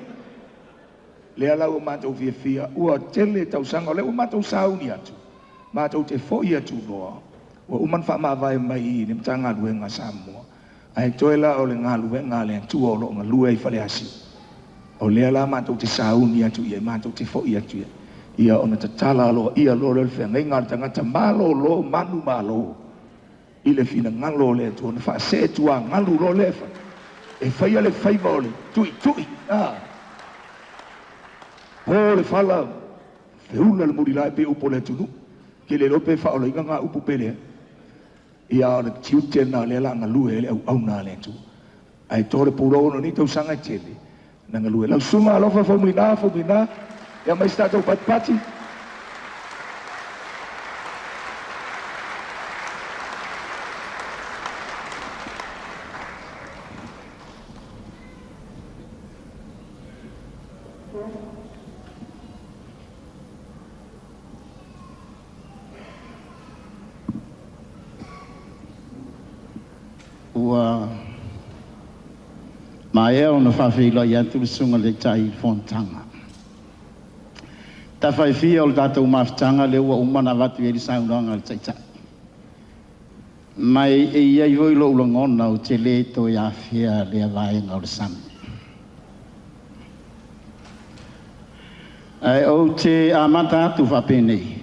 S5: Le ala o matou fia ua tele tau sanga le o matou sauni atu. Matou te foi atu loa. O uman fa ma vai mai ni mtanga luenga Samoa. Ai toi la o le ngaluenga le tu o lo ngalue i fale asi. O le ala matou te sauni atu ia matou te foi atu ia. Ia ona te tala lo ia lo le whenga inga tangata malo lo manu malo. I le fina ngalo le tu ona wha se tua ngalu lo le wha. E whaia le whaiva o le tui. Po le whala whiuna le muri lai pe upo le tunu. Ke le lope wha o le inga ngā upu pele. Ia ona tiu tena le la ngalue le au na le tu. Ai tore puro ono ni tau sanga tele. Na ngalue lau suma alofa fomina. Ya mai stato pati.
S8: Ua mai e ona whawhila i atu sunga le tai fontanga. Ta fai fia o le tātou mawhitanga le ua umana watu e li saunanga le taitai. Mai e iai hoi lo ulangona o te le to ia fia le avaenga o le sami. Ai o te amata atu whapenei.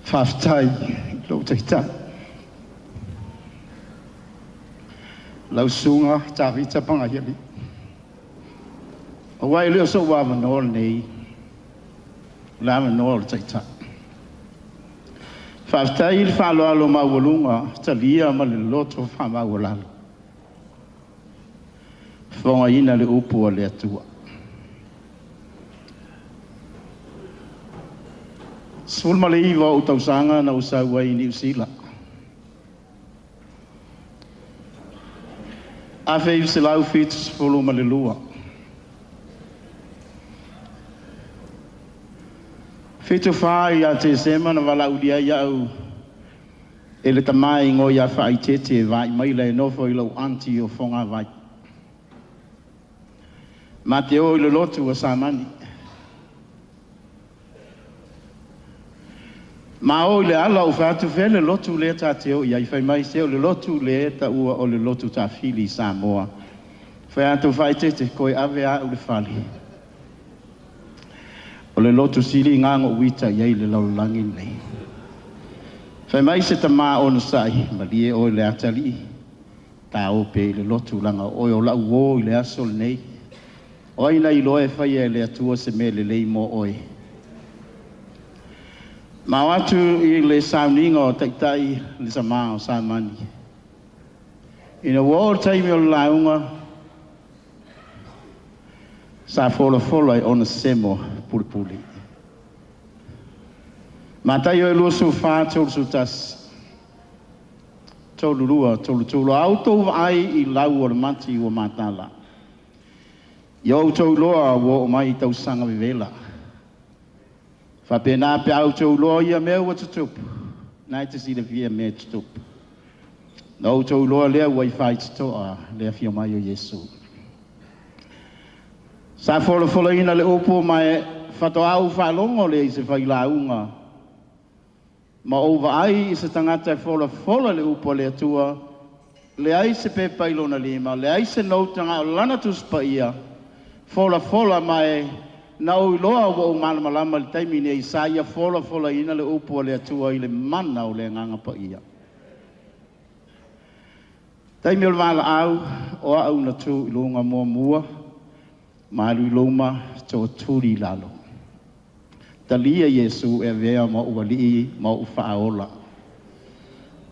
S8: Whawhitai lo taitai. Lau sunga tāwhita pangahiri. O wai leo so wa manol nei la manol taita fa stai fa lo ma volunga talia ma le loto fa ma volal fonga ina le upu le atua sul ma le iwa o tau sanga na usa wai ni usila a fei se lau fit folo ma le lua Fito whai a te semana wala udia iau e le tamai ngō ia whai tete vai mai le nofo i lau anti o whonga vai. Ma te o i le lotu o Samani. Ma o i le ala o whātu whele lotu le ta te o iai whai mai se o le lotu le ta ua o le lotu ta whili Samoa. Whai atu whai tete koe ave a u le whali. O le lotu sili ngango wita iai le laulangi nei. Whai mai se ta maa ona sai, ma lie o le atali. Ta o pe le lotu langa o lau o le asol nei. O ina I loe whai e le atua se me le lei mo oi. Ma watu I le sauninga o taitai le Samoan o Samoan. Ina wō taimi o launga sa fola I ona semo pulipuli. Ma tai o lua su wha tolu su tas. Tolu lua, tolu. Au tau ai I lau o le mati o matala. Yo tau loa wo o mai tau sanga vivela. Fa pena pe au tau loa ia mea ua tutupu. Nai te si le via mea tutupu. No tau loa lea wai whai tutoa lea fia mai o Yesu. Sa fola ina le upo mai whato au whalongo le I se whai launga. Ma ova ai I se tangata e fola le upo le atua. Le ai se pepa ilona lima. Le ai se nautanga o lana tuspa ia. Fola mai na o loa o malama le taimi ne Isaia fola ina le upo le atua I le mana o le nganga pa ia. Taimi o le wala au o au na tu I lunga mua malu I loma to turi lalo. Talia Yesu e vea ma uwali ma uwhaola.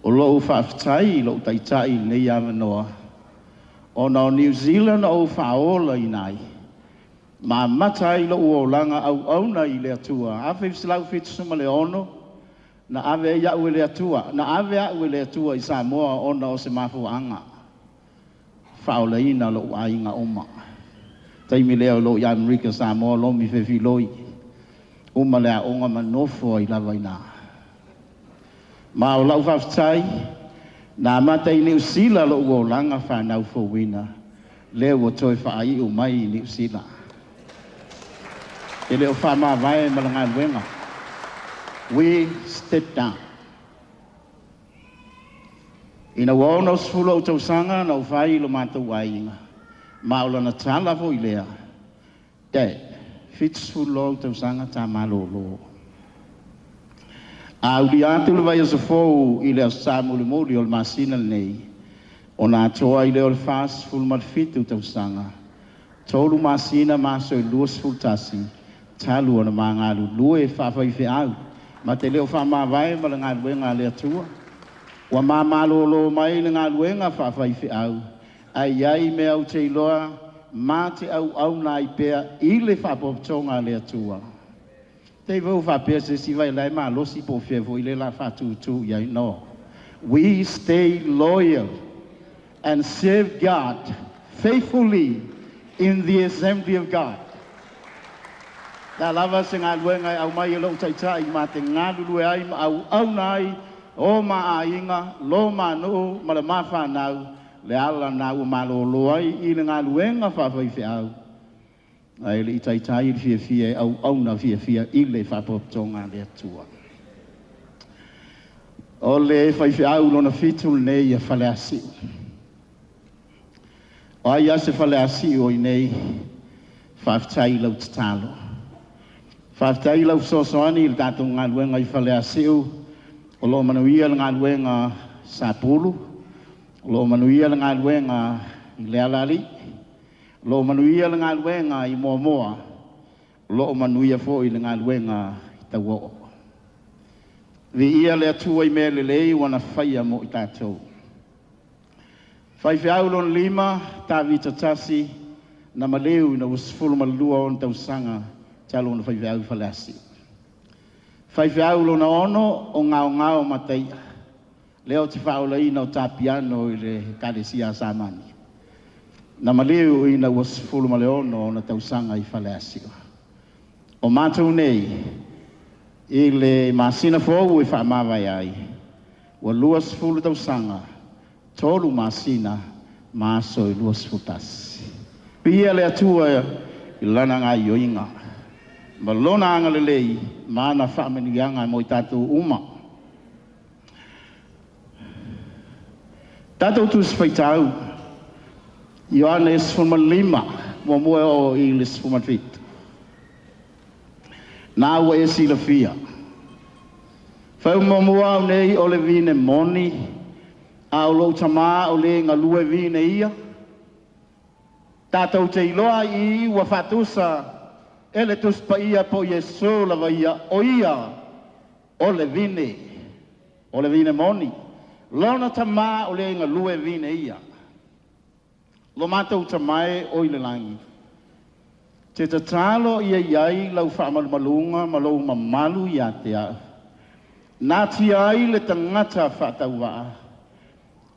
S8: O lo uwhaftai lo taitai nei amanoa. O na New Zealand o uwhaola I nai. Ma matai lo uolanga au na I le atua. Awe silau fitu suma le ono. Na ave ya ue le atua. Na ave ya ue le atua I Samoa ona o se mafu anga. Whaola ina lo uainga oma. Taimi leo lo I Amerika Samoa lo mi fefi loi. Uma lea onga manofo I lava ina. Ma o lau whaftai. Na matai New Zealand lo uolanga whanau fo wina. Leo o toi whaai o mai New Zealand. E leo whama vai malanga luenga. We step down. Ina wao sfula o tau sanga na ufai lo mātou wainga. Maula na tala fo I lea. Dad, fitsfula o tau sanga ta malolo. Auli atu le vai o safou I lea sa muli o le masina nei. O nā toa I leo le fast full malfitu tau sanga. Tolu masina maso I luas full tasi. Talu ona mangalu lue whawhai whiau. Ma te leo whamawai ma le ngā luenga le atua. Wa mamalolo mai le ngā luenga whawhai whiau. Ai me au te iloa, ma te au na I pea I le whapotonga le atua. Te vau whapea se si vai lai ma losi po whievo I le la whatutu iai no. We stay loyal and serve God faithfully in the Assembly of God. Ta lava se ngā luenga au mai lo taitai ma te ngā lulu ai ma au nai o ma ainga lo ma no ma le mafa nau le ala na u ma lo ai I le ngā luenga whawhai whiau. Ai le taitai I fia au na fia I le whapotonga le atua. O le whaiwhiau lona fitul nei a whale asiu. O ai ase whale asiu o I nei whaftai lau tatalo. Whaftai lau sosoani I tātou ngā luenga I whale asiu. O lo manuia le ngā luenga sapulu. O lo manuia le ngā luenga I lealali. O lo manuia le ngā luenga I moa. O lo manuia fo I le ngā luenga I tauo. Vi ia le atua I mea lelei wana whaia mo I tātou. Whai whiau lona lima, tā vita tasi, na maleu na wasfulu malua on tau sanga, talo na whai whiau I whalasi. Whai whiau lona ono o ngao matai. Leo te whaula ina o tā piano I le karesia samani. Na maleu ina wasfulu maleono na tau sanga I whalasi. O mātou nei, I le masina fōu I whaamawai ai. Wa luas fulu tau sanga, tolu masina, maso I luas futas. Pia le atua I lana ngā ioinga. Ma lona anga le lei, maana whaamenianga mo I tātou uma. Tātou tu sfaitau, Ioane sfuma lima, mo mua o I le sfuma fit. Nā ua e sila fia. Whau mamua o nei o le vine moni, a o lo tamā o le ngā lue vine ia. Tātou te iloa I ua whatusa ele tuspa ia po Yesu lava ia o ia o le vine moni. Lona tamā o le inga lue vine ia. Lo mātou tamae o I le langi. Te tatalo ia iai lau whaamalmalunga malau mamalu ia te au. Nāti ai le tangata whātaua.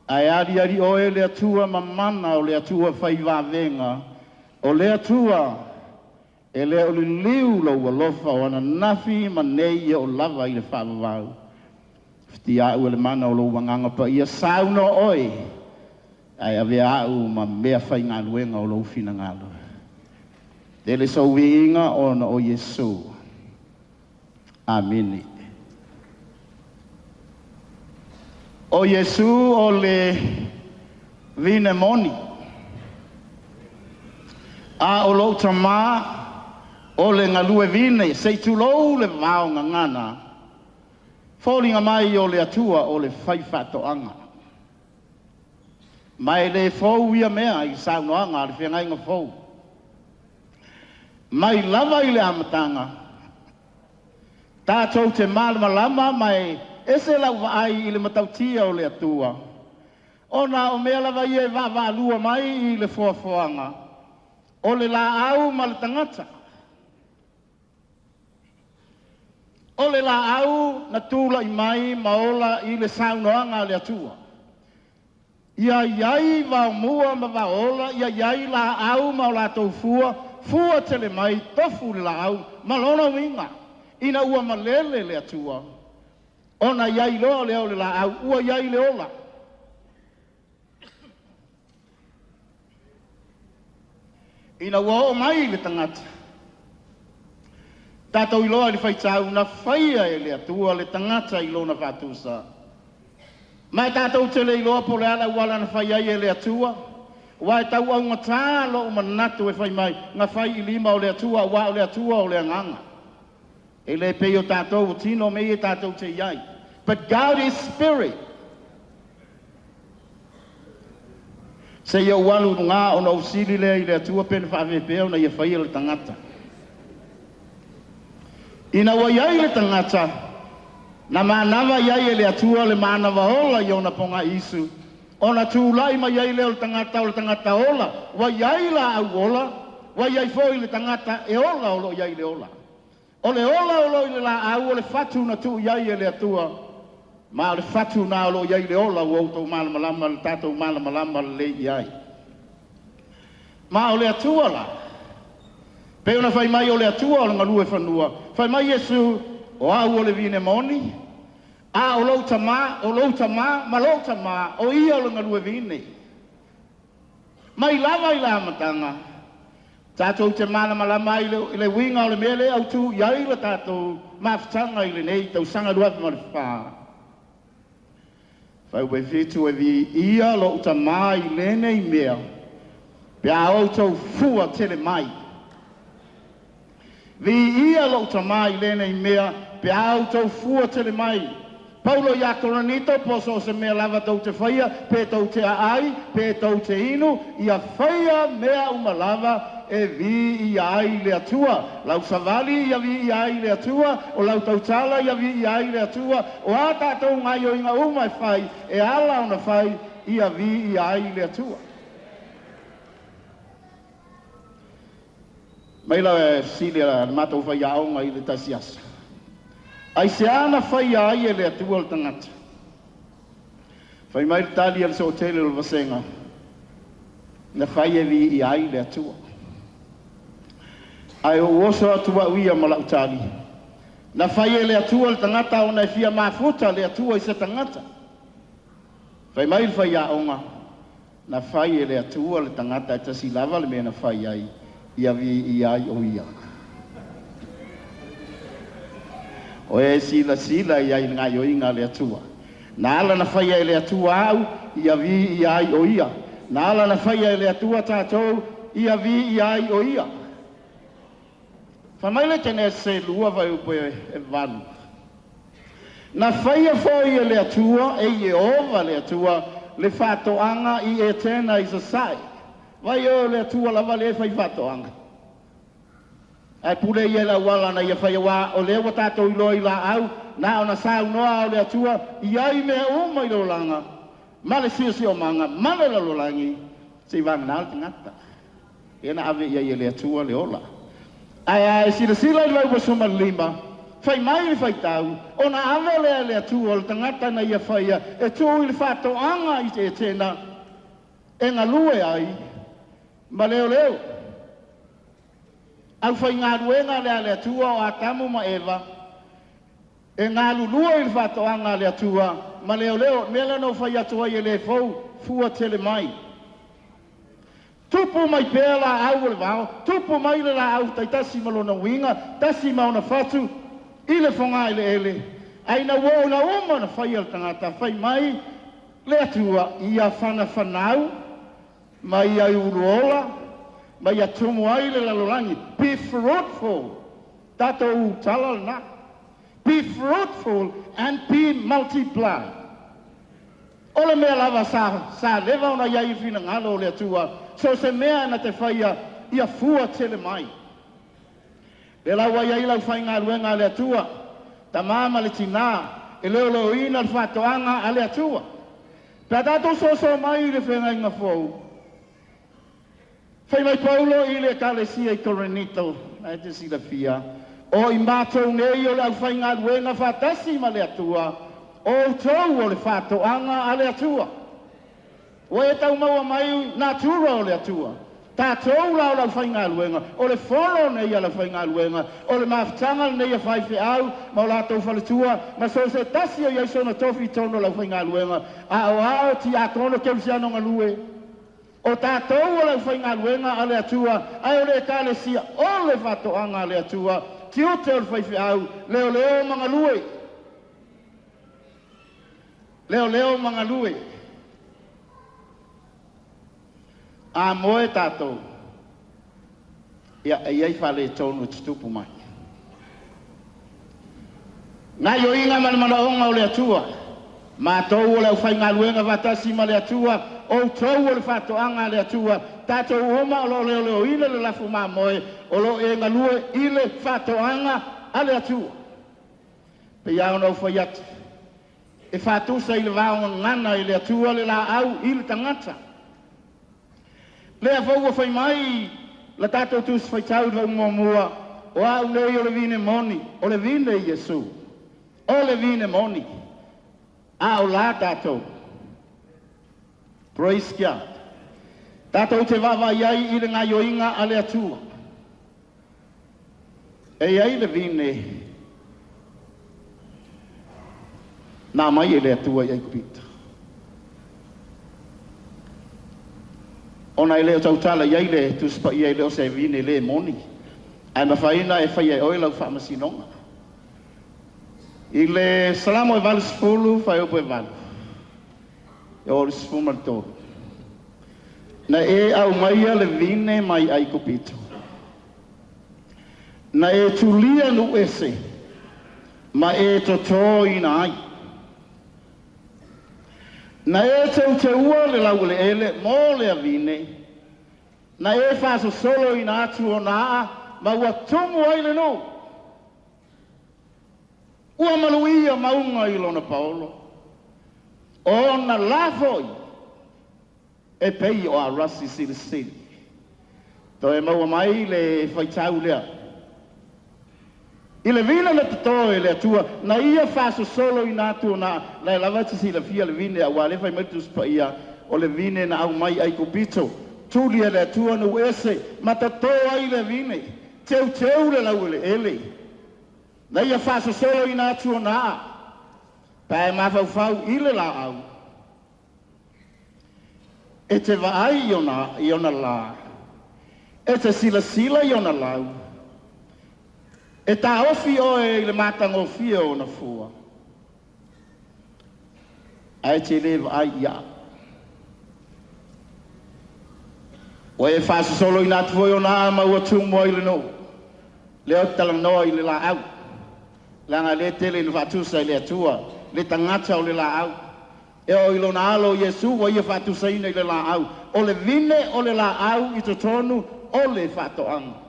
S8: Ai ari oe le atua mamana o le atua whaivavenga. O le atua e le o le liu lau alofa o ana nafi manei o lava I le whaavavau. Fti au e le mana o lau wanganga pa ia sauna oe. Ai ave au ma mea whai ngā luenga o lau fina ngā lua. Te le sauinga o na o Yesu. Amini. O Yesu o le vine moni. A o lo tamā o le ngalue vine. Sei tu lou le vau ngangana. Fōlinga mai o le atua o le whaiwhatoanga. Mai le fōu ia mea I saunoanga le whiangai ngā fōu. Mai lava I le amatanga. Tātou te malama mai ese lau ai I le matautia o le atua. Ona o mea lava ia lua mai I le fuafuanga. O le la au ma le tangata. O le la au na tūla I mai maola I le saunoanga le atua. Ia iai va mua ma va ola, ia iai la au ma o la tau fua tele mai tofu le la au, malona winga. Ina ua malele le atua. Ona iai loa leo le la au, ua iai le ola. Ina ua o mai le tangata. Tātou iloa le whaitau na whaia e le atua le tangata ilo na whatusa. Mai tātou te le iloa po le ala wala na whaia e le atua. Wai tau au ngata lo o manatu e whai mai. Ngā whai I lima o le atua, wa o le atua o le anganga. E le peo tātou o tino me e tātou te iai. But God is spirit. Se ia walu ngā o na usili le I le atua pene whaavepeo na ia whaia le tangata. Ina wa iai le tangata. Na manawa iai le atua le manawa ola I ona ponga isu. Ona tūlai ma iai le tangata ola. Wa iai la au ola. Wa iai foi le tangata e ola o lo iai le ola. O le ola o lo I le la au o le fatu na tu iai le atua. Ma o le fatu na o lo iai le ola o autou malamalama le tātou malamalama le iai. Ma o le atua la. Pe ona fai mai o le atua o le ngalue whanua. Fai mai Yesu o au o le vine moni. A o lau tamā, ma lau tamā, o ia o le ngalue vine. Mai lava I la amatanga. Tātou te malamalama I le winga o le mele au tu iai la tātou mawhitanga I le nei tau sanga ruafi ma le whā. Whai ue whitu e vi ia lo tamā I lene I mea. Pea au tau fua tele mai. Vi ia lo tamā I lene I mea. Pea au tau fua tele mai. Paulo ia koranito poso se mea lava tau te whaia, pe tau te ai, pe tau te inu, ia whaia mea umalava e vi ia ai le atua. Lau savali ia vi ia ai le atua, o lau tautala ia vi ia ai le atua, o a tātou ngai o inga umai whai, e ala ona whai ia vi ia ai le atua. Meila e sile la matou whai aonga I le tasiasa. Ai se ana whai ai e le atua le tangata. Whai mai le tali al se hotele le vasenga. Na whai e vi I ai le atua. Ai o oso atua uia ma lau tali. Na whai e le atua le tangata o na e fia mafuta le atua I se tangata. Whai mai le whai aonga. Na whai e le atua le tangata e tasi lava le mea na whai ai. Ia vi I ai o ia. O e sila ia I ngai o inga le atua. Na ala na whaia le atua au, ia vi I ai o ia. Na ala na whaia le atua tātou, ia vi I ai o ia. Whamaile tene se lua vai upo e valu. Na whaia whai le atua, e ova le atua, le whatoanga I e tēna I sa sai. Vai o le tua lava le fai whatoanga. Ai pule ia la wala na ia whai wā o le wa tātou iloi la au, na ona sau noa o le atua, iai mea uma i lo langa. Male si o manga, male la lo langi, si vang nal tangata. Ena ave ia ia le atua le ola. Ai sila i lau wasuma lima, fai mai i fai tau, ona ave le atua o le tangata na ia whai e tu i le whatoanga i te tena, e ngā lue ai, ma leo. Au fai ngā ruenga le atua o atamu ma Eva, e ngā lulua i le whatoanga le atua, ma leo, mele no fai atua i le fau, fua tele mai. Tupu mai pēla au le vao, tupu mai le la au taitasi malona winga, tasi mauna fatu, i le whonga i le ele. Ai na wau na uma na fai al tangata, fai mai le atua i a whanau, mai ai uruola, mai a tumu ai le lalolangi. Be fruitful, tato u talal na. Be fruitful and be multiply. Ole mea lava sa leva ona iai fina ngalo le atua, so se mea na te whaia ia fua tele mai. Le laua iai lau whai ngā ruenga le atua, ta mama le tina, e leo ina le whatoanga a le atua. Pea tato so mai le whenga inga fau. Whai mai Paulo i le kalesia i Korinito, na te sila fia. O i mātou nei o le au whai ngā ruenga whatasi ma le atua, o tau o le whatoanga a le atua. O e tau maua mai natura o le atua. Tātou lau lau whai ngā luenga. O le wholo nei a lau whai ngā luenga. O le mawhtanga nei a whai whiau. Ma o lātou whaletua. Ma so se tasi o iaiso na tofi tono lau whai ngā luenga. A o ao ti a tono keusiano ngā lue. O tātou o lau whai ngā luenga a le atua. Ai o le kālesia o le whatoanga a le atua. Ti o te o le whai whiau. Leo mga lue. Leo mga lue. A moe tātou, iai whale tonu tutupu mai. Ngā yo inga mana onga o le atua, mā tau o le whai ngā luenga watasi ma le atua, o tau o le whatoanga le atua, tātou oma o leo ile le lafu mā moe, o lo e ngā lue ile whatoanga a le atua. Pe iau nau whai atu, e whatusa i le vāonga ngana i le atua le la au i le tangata. Lea whaua whai mai, la tātou tūs whai tau rau mua, o au nei o le vine moni, o le vine Iesu, o le vine moni, a o la tātou. Praise God. Tātou te wawa iai i le ngā yoinga a le atua. E iai le vine, nā mai e le atua iai kupita. Ona leo tau tala iai le tuspa iai leo se vine le moni. Ai mawhaina e whai e oi lau whamasinonga. I le salamo e valu spulu, whai opo e valu. E ori spuma le tōru. Na e au maia le vine mai ai kupito. Na e tulia nu ese, ma e toto ina ai. Na e te ua le lau le ele, mo le avine. Na e whaso solo ina atu o naa, ma ua tumu ai le no. Ua manuia maunga i lona Paolo. O na lafoi, e pei o a rasi sili. To e maua mai le whaitau lea. I le vina le tatoe le atua, na ia whaso solo i nātu na lai lawati si la fia le vine a wale whai maitus pa ia o le vine na au mai ai kupito. Tulia le atua nu ese, ma tatoe ai le vine, teu le lau le ele. Na ia whaso solo i nātu na, pae mawhau i le la au. E te vaai i ona la, e te sila i ona lau. E tā ofi o e le mātanga ofi o na fua. Ai te lewa ai ia. O e whaasa solo i nātu foi o nā ma ua tūmo i le no. Leo talang noa i le la au. Langa le tele ni whatusa i le atua. Le tangata o le la au. E o ilona alo Yesu wa ia fatu saina i le la au. O le vine o le la au i tonu o le fatoanga.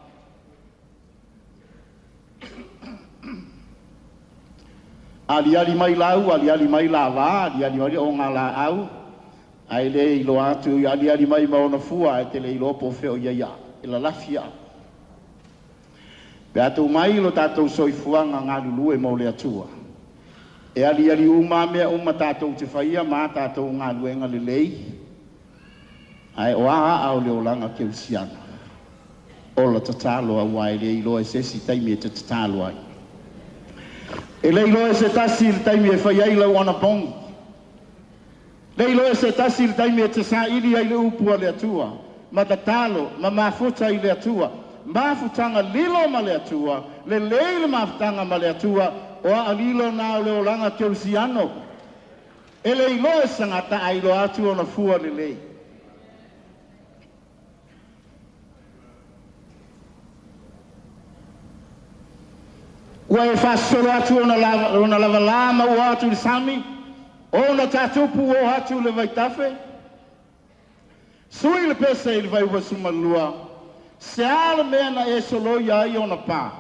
S8: Ali mai lau, ali mai lava, ali mai o ngā la au. Ai le ilo atu, ali mai maona fua, e te le ilo po feo ia ia, e la lafia. Pe atu mai ilo tātou soifuanga ngā lulu e mau le atua. E ali uma mea uma tātou te whaia, mā tātou ngā luenga le lei. Ai o au le olanga ke usiana. Ola tatalo a wai le ilo e sesi taimi e te tatalo ai. E le ilo e se tasi il taimi e whaia ila wana pong. Le ilo e se tasi il taimi e te sa ili ai le upua le atua. Ma tatalo, ma mafuta i le atua. Mafutanga lilo ma le atua. Le leile mafutanga ma le atua. O a lilo na o le olanga ke usiano. E le ilo e sangata a ilo atu o na fua le lei. Ua e whasolo atu o na lava lama o atu le sami, o na tatupu o atu le vaitafe. Sui le pesa i le vai ua sumalua, se ala mea na e solo ai o na pā.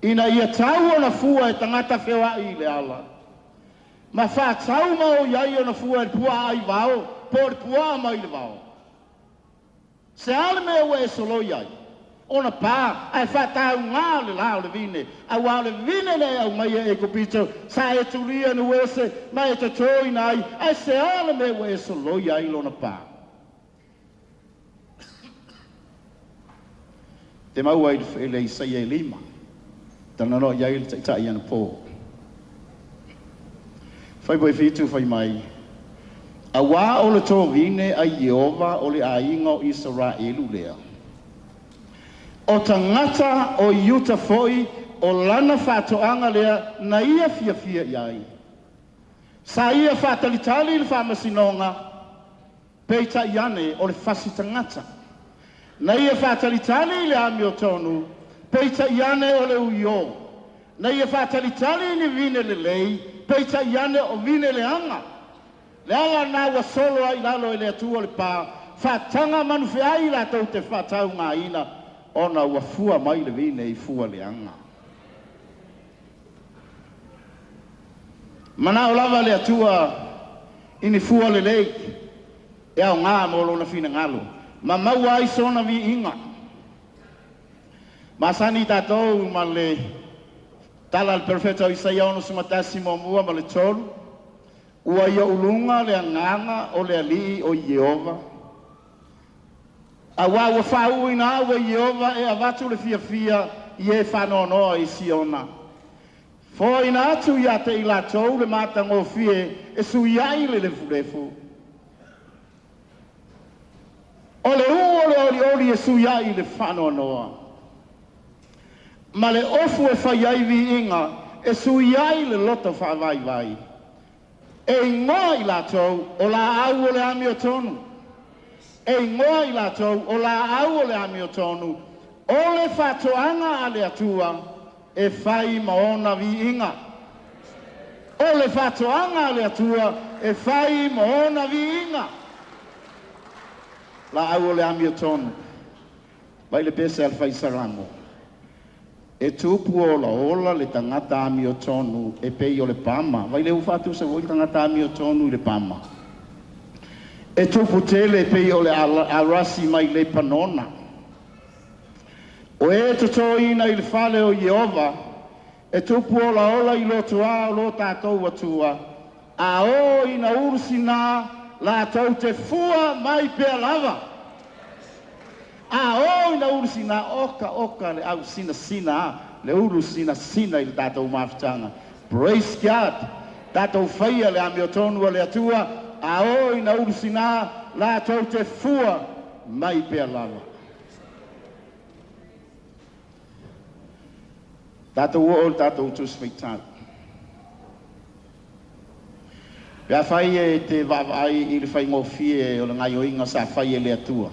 S8: Ina ia tau o na fua e tangata whewa i le ala. Ma wha tau ma o iai o na fua e pua ai vao, po le pua mai le vao. Se ala mea ua e solo ai. Ona pā, ai whatau ngā le lao le vine. A wā le vine le au mai e kopito, sa e tulia nu ese, mai e tatoi nai, ai se ala me we so loi ai lona pā. Te mau ai le isai e lima, tana no iai le tai ana pō. Whai boi fitu whai mai. A wā o le tō vine a Jehova o le ainga o Israelu lea. O tangata o iuta foi o lana whatoanga lea na ia fia iai. Sa ia whatalitali le whamasinonga peita iane o le whasi tangata. Na ia whatalitali le ami o tonu peita iane o le uio. Na ia whatalitali ni vine le lei peita iane o vine le anga. Le ala na wa solo ai lalo ele atua le pā. Whatanga manufe ai la tau te whatau ngā ina. Ona ua fua mai le vine i fua le anga. Mana o lava le atua ini fua le lei. E au ngā molo na fina ngalo. Ma maua ai sona vi inga. Masani tatou ma le tala le perfeta o Isaia ono sumatasi mo mua ma le tolu. Ua ia ulunga le anganga o le alii o Jehova. A wā ua whau ina ua Jehova e avatu le fia i e whanonoa i Siona. Fo ina atu i ate i la tau le mātango fie e sui ai le lefu. O le o oli e sui ai le whanonoa. Ma le ofu e whai ai vi inga e sui ai le loto whawai. E ingoa i la tau o la au o le ami o tonu. E ingoa i la tau o la au o le ami o tonu. O le whatoanga a le atua e whai maona vi inga. O le whatoanga a le atua e whai maona vi inga. La au o le ami o tonu. Vai le pese al whai saramo. E tupu o la ola le tangata ami o tonu e pei o le pama. Vai le ufatu se voi tangata ami o tonu i le pama. E tupu tele e pei o le arasi mai le panona. O e toto ina i le fale o Jehova. E tupu o la ola i lotu a o lo tātou atua. A o ina urusina la tau te fua mai pea lava. A o ina urusina oka le au sina le urusina i le tātou mafutanga. Praise God. Tātou whaia le ami o tonu le atua. A o ina urusina la tau te fua mai pea lava. Tātou o tātou tus whaitau. Pea whai e te vavai i le whai ngofie o le ngai o inga sa whai e le atua.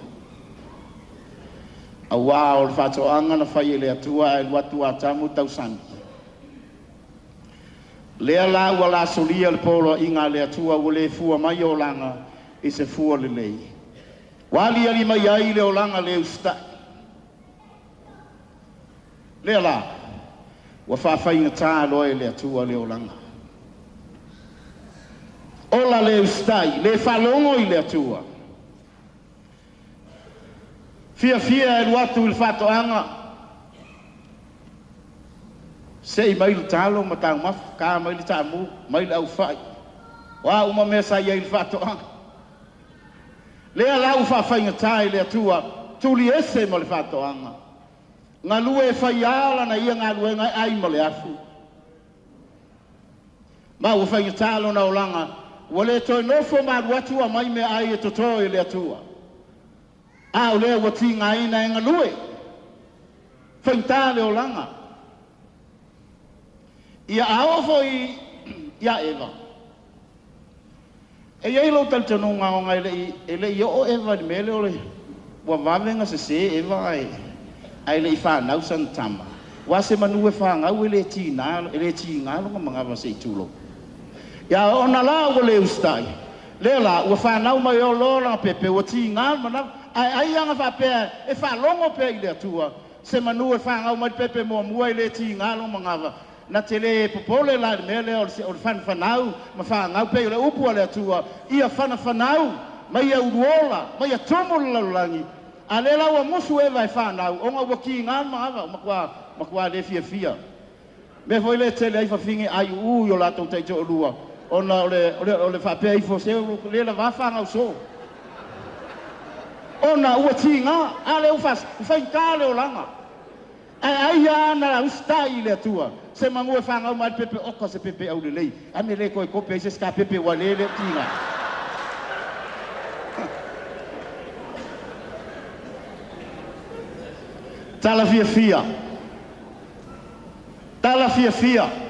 S8: A wā o le whatoanga na whai e le atua e luatu a tamu tau sani. Lea la ua la solia le polo inga lea tua ua le fua mai o langa I se fua le lei. Wali ali mai ai le o langa le ustai. Lea la, ua whawhainga tā loe lea tua le o langa. Ola le ustai, le whalongo I lea tua. Fia e luatu il whatoanga. Sei mai le talo ma tau maf, ka mai le tamu, mai le au whai. Wa uma mea sa ia il whatoanga. Lea lau whawhainga tai lea tua, tuli ese ma le whatoanga. Ngā lue e whai ala na ia ngā lue ngai ai ma le afu. Ma ua whainga talo na olanga, wale toi nofo ma ruatua mai me ai e totoe lea tua. A o lea wati ngā ina e ngā lue. Whainga tale olanga. Ia aofo ia Eva. E iei lo tal tanu ngā o ngai ele I o Eva ni mele ole. Wa wawenga se Eva ai le I whanau san tama. Wa se manu e whangau ele ti ngā longa mga wa se tulo. Ia ona la o le ustai. Le la ua whanau mai o lola pepe o ti ngā mana. Ai anga whapea e whalongo pe I le atua. Se manu e whangau mai pepe mua ele ti ngā longa mga wa. Na tele popole la mele o whanau ma whangau pe le upu ale atua ia whanau mai e uruola mai e tomola langi a le lau musu e vai whanau o ngā waki ngā maawa makua le fia me foi le tele ai whawhingi ai yo lato te jo lua ona ole whapea I foseo le la whangau so ona ua ti ngā a le whaingkale o langa ai ana ustai le atua se mangu e whangau mai pepe oka se pepe au lelei. Ame le koe kope se ska pepe walele tinga. Tala fia.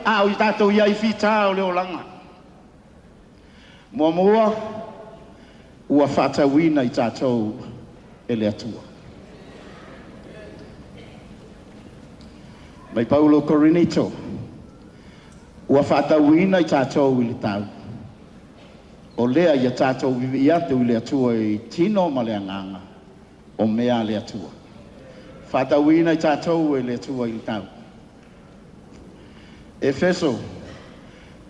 S8: A o I tātou iai fita o leo langa. Mua ua whatawina I tātou e le atua. Mai Paulo Corinito, ua whatauina I tātou I le tau. O lea I a tātou vivi atu I le atua I tino ma le anganga, o mea le atua. Whatauina I tātou I le atua I le tau. Efeso,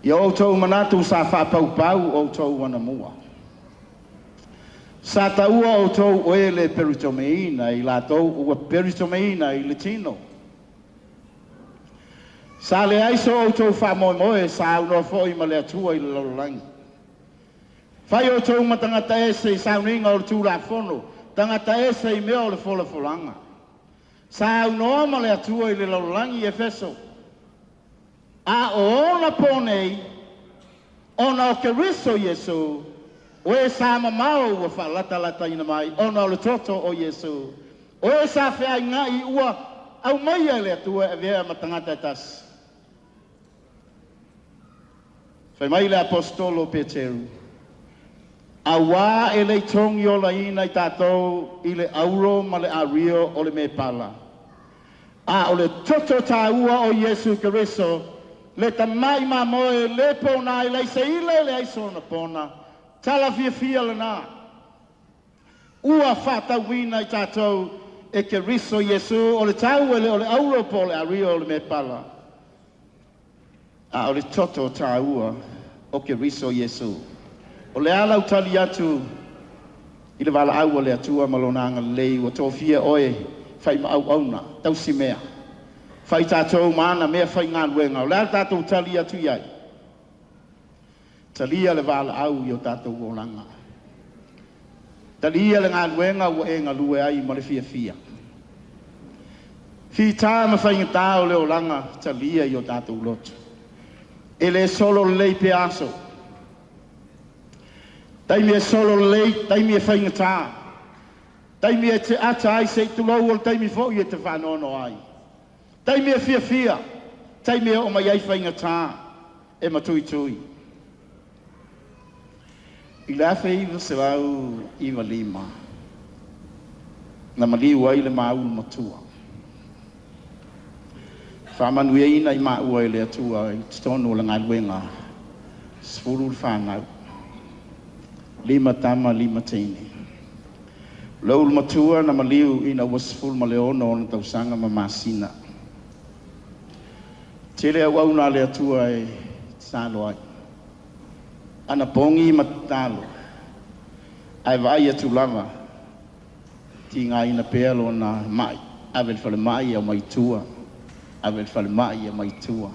S8: I o tau manatu sa whapaupau o tau wana mua. Sa taua o tau oe le peritomeina I lātou, ua peritomeina I le tino. Sa le aiso o tau whamoe sa au no foi ma le atua I le lololangi. Whai o tau matangata ese I sauninga o le tūra whono, tangata ese I mea o le wholanga. Sa au no ma le atua I le lololangi Efeso. A o ona ponei, ona o keriso Yesu, o e sa mamau ua whalata ina mai, ona o le toto o Yesu, o e sa whea ngai ua au mai le atua e vea matangata tas. Fai mai le apostolo Peteru. A wā e le tongi o la ina I tātou I le auro ma le ario o le me pala. A o le toto tā ua o Yesu Keriso, le tamai ma moe le pona I le se ile le aiso na pona. Tala fia le nā. Ua whata wina I tātou e Keriso Yesu o le tau o le auro po le ario o le me pala. A o le toto tā ua o Keriso Yesu. O le ala utali atu I le wala au o le atua malonanga lei wa tofia oe whai ma au auna, tau si mea. Whai tātou maana mea whai ngā luenga. O le ala tātou utali atu iai. Talia le wala au I o tātou o langa. Talia le ngā luenga ua e ngā lue ai ma le fia. Fi tā ma whai ngā o le o langa talia I o tātou lotu. E le solo lei pe aso. Taimi e solo lei, taimi e whainga tā. Taimi e te ata ai se tulau o taimi fo I e te whanono ai. Taimi e fia. Taimi e o mai ai whainga tā. E matui. I la whaiva se wau iwa lima. Na maliu ai le maul matua. Whamanuia ina I maua le atua I tonu la ngaluenga. Sfuru whanau. Lima tama lima teini. Laul matua na maliu ina wasful maleono na tausanga mamasina. Tele au na le atua e salo ai. Ana pongi matalo. Ai vai atu lava. Tinga ina pelo na mai. Avel fale mai au mai tua. Avel fale mai au mai tua.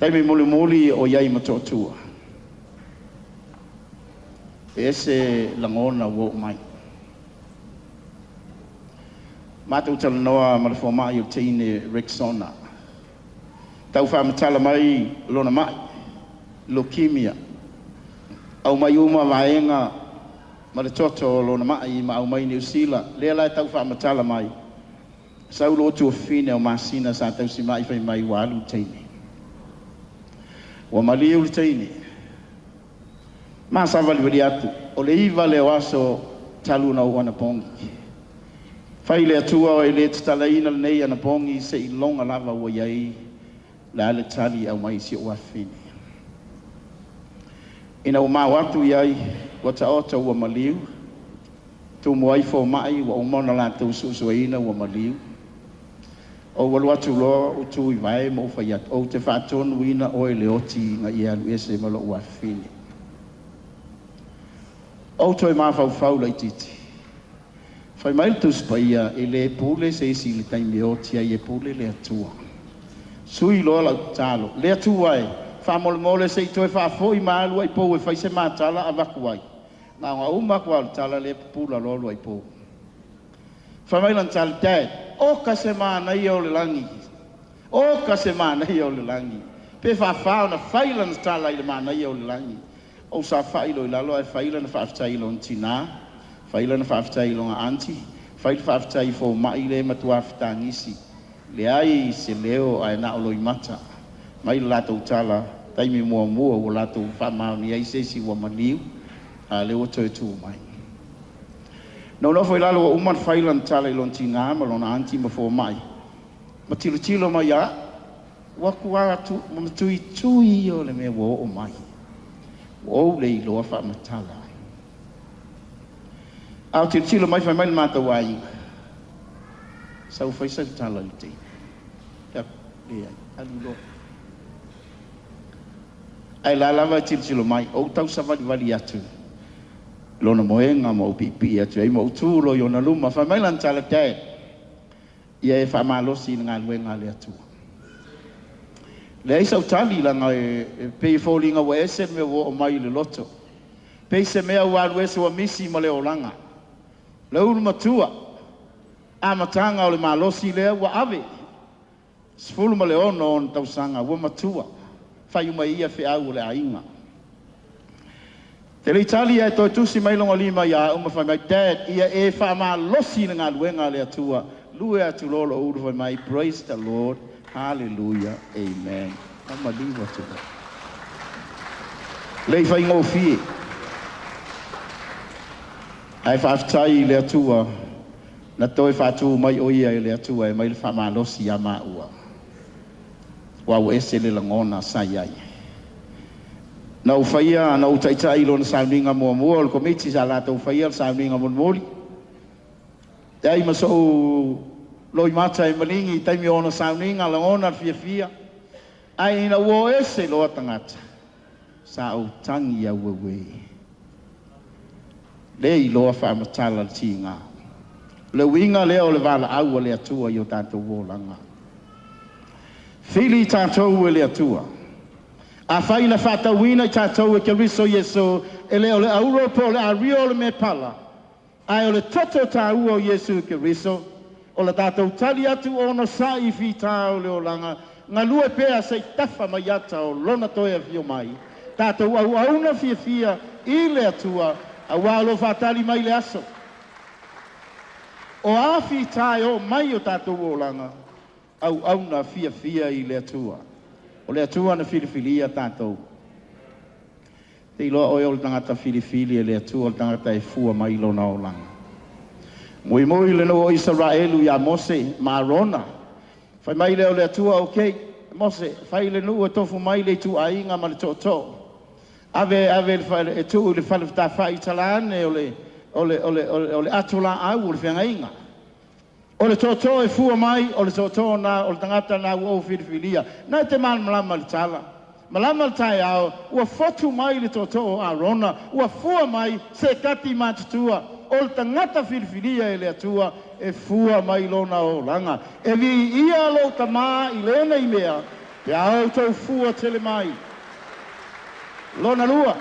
S8: Taimi muli o iai matotua. Ese langona wo mai. Matu talanoa malafoma i obtaine Rexona. Tau whamatala mai lona mai. Leukemia. Au mai uma vaenga malatoto lona mai ma au mai New Zealand. Lea lai tau whamatala mai. Sau lotu o fine o masina sa tau si mai whai mai walu teine. Wa mali ul teine. Masa vali atu. O le iwa le waso talu na wana pongi. Fai le atua o le tatalaina le nei ana pongi se I longa lava wa iai la ale tali au mai si o afini. Ina o maa watu iai wata ota ua maliu. Tu moai fo mai wa umona la tu susuaina ua maliu. O walu atu loa utu I vai mo fai atu. O te whaatonu ina o le oti nga I alu ese malo ua afini. O toi mawhau lai titi. Whai mai tu spaia e le pule se isi le taimi o tia I e pule le atua. Sui loa lau talo. Le atua e. Whamole mole se I toi whafoi maalu ai pou e whai se mātala a waku ai. Ngā ngā umaku au tala le pula lolo ai pou. Whai mai lan tala dad. O ka se mana I o le langi. O ka se mana I o le langi. Pe whawhao na whai lan tala I le mana I o le langi. O sa whailo I lalo e whaila na whaftai lo ntina, whaila na whaftai lo nga anti, whaila whaftai fo mai le matua whatangisi. Le ai se leo ai na olo I mata. Mai lato tala, taimi mua mua o lato whamau ni ai sesi wa maniu, a leo toi tu mai. No fo I lalo o uman whaila na tala I lo ntina, ma lo na anti ma fo mai. Ma tilo tilo mai a, waku atu, ma tui tui o le me wo o mai. O le loa wha matala. Au te tilo mai whai mai mata wai. Sau whai sa tala I te. Ia, ia, alu loa. Ai la lava tilo mai. O tau sa wali atu. Lona moenga mo pipi atu. Ei mo tūlo I ona luma. Whai mai lan tala te. Ia e wha malosi ngā luenga le atua. Le ai sau tali langa e pei fōlinga wa ese me wo o mai le loto. Pei se mea walu ese wa misi ma le o langa. Le ulu matua. A matanga o le malosi lea wa ave. Sfulu ma le ono on tausanga wa matua. Whai uma ia fe au le ainga. Te le tali e toi tusi mai longa lima ia uma whai mai dad ia e wha malosi na ngā luenga le atua. Lue atu lolo ulu whai mai. Praise the Lord. Hallelujah. Amen. Ama liwa tuka. Lei whai ngō fie. Ai whaftai le atua. Na toi whatu mai oia le atua e mai le whamalosi a maua. Wau ese le langona sai ai. Na uwhaia, na utaitai lo na sauninga mua mua. Le komiti sa lata uwhaia le sauninga mua mori. Te ai masou loi mata e malingi taimi ona sauninga langona fia. Ai ina uo ese loa tangata. Sa au tangi au wewe. Lei loa whamatala le tinga. Le winga leo le wala aua le atua I o tātou wōlanga. Whili tātou e le atua. A whaina whatawina I tātou e ke riso Yesu e leo le auro po le ario le me pala. Ai o le toto tā ua o Yesu ke riso. O la tātou tali atu o na sai whitao leo langa. Ngā lue pēa sei tafa mai ata o lona toia fio mai. Tātou au auna fia I le atua a walo whatali mai le aso. O a whitae o mai o tātou o langa. Au auna fia I le atua. O le atua na filifilia tātou. Te iloa oi o le tangata filifili e le atua o le tangata e fua mai lona o langa. Moi le no Israelu ya Mose marona. Fai mai leo le atua okay. Mose, fai le nuu e tofu mai le tu ainga ma le toto. Ave le tu le fale ta fai talane ole atula au le fenga inga. Ole toto e fua mai, ole toto na ole tangata na o filia. Na te malama le tala. Malama le tai au, ua fotu mai le toto a rona, ua fua mai se kati matutua. Ole tangata filia e le atua e fua mai lona o langa. E vi ia lo tama i lena i mea, pe au tau fua tele mai. Lona lua,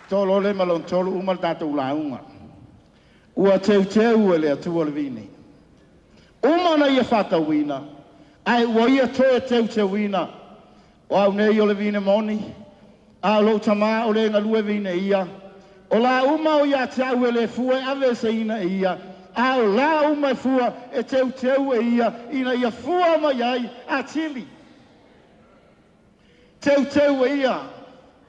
S8: tolo le malon tolo umal tatou launga. Ua teu e le atua le vini. Umana ia whatawina, ai ua ia toe teu wina. O au nei o le vine moni, a lo tama o le ngalue vine ia. O la uma o ia tau e le fua e ave se ina ia. A o la uma e fua e teu e ia, ina ia fua mai ai a tili. Teu e ia.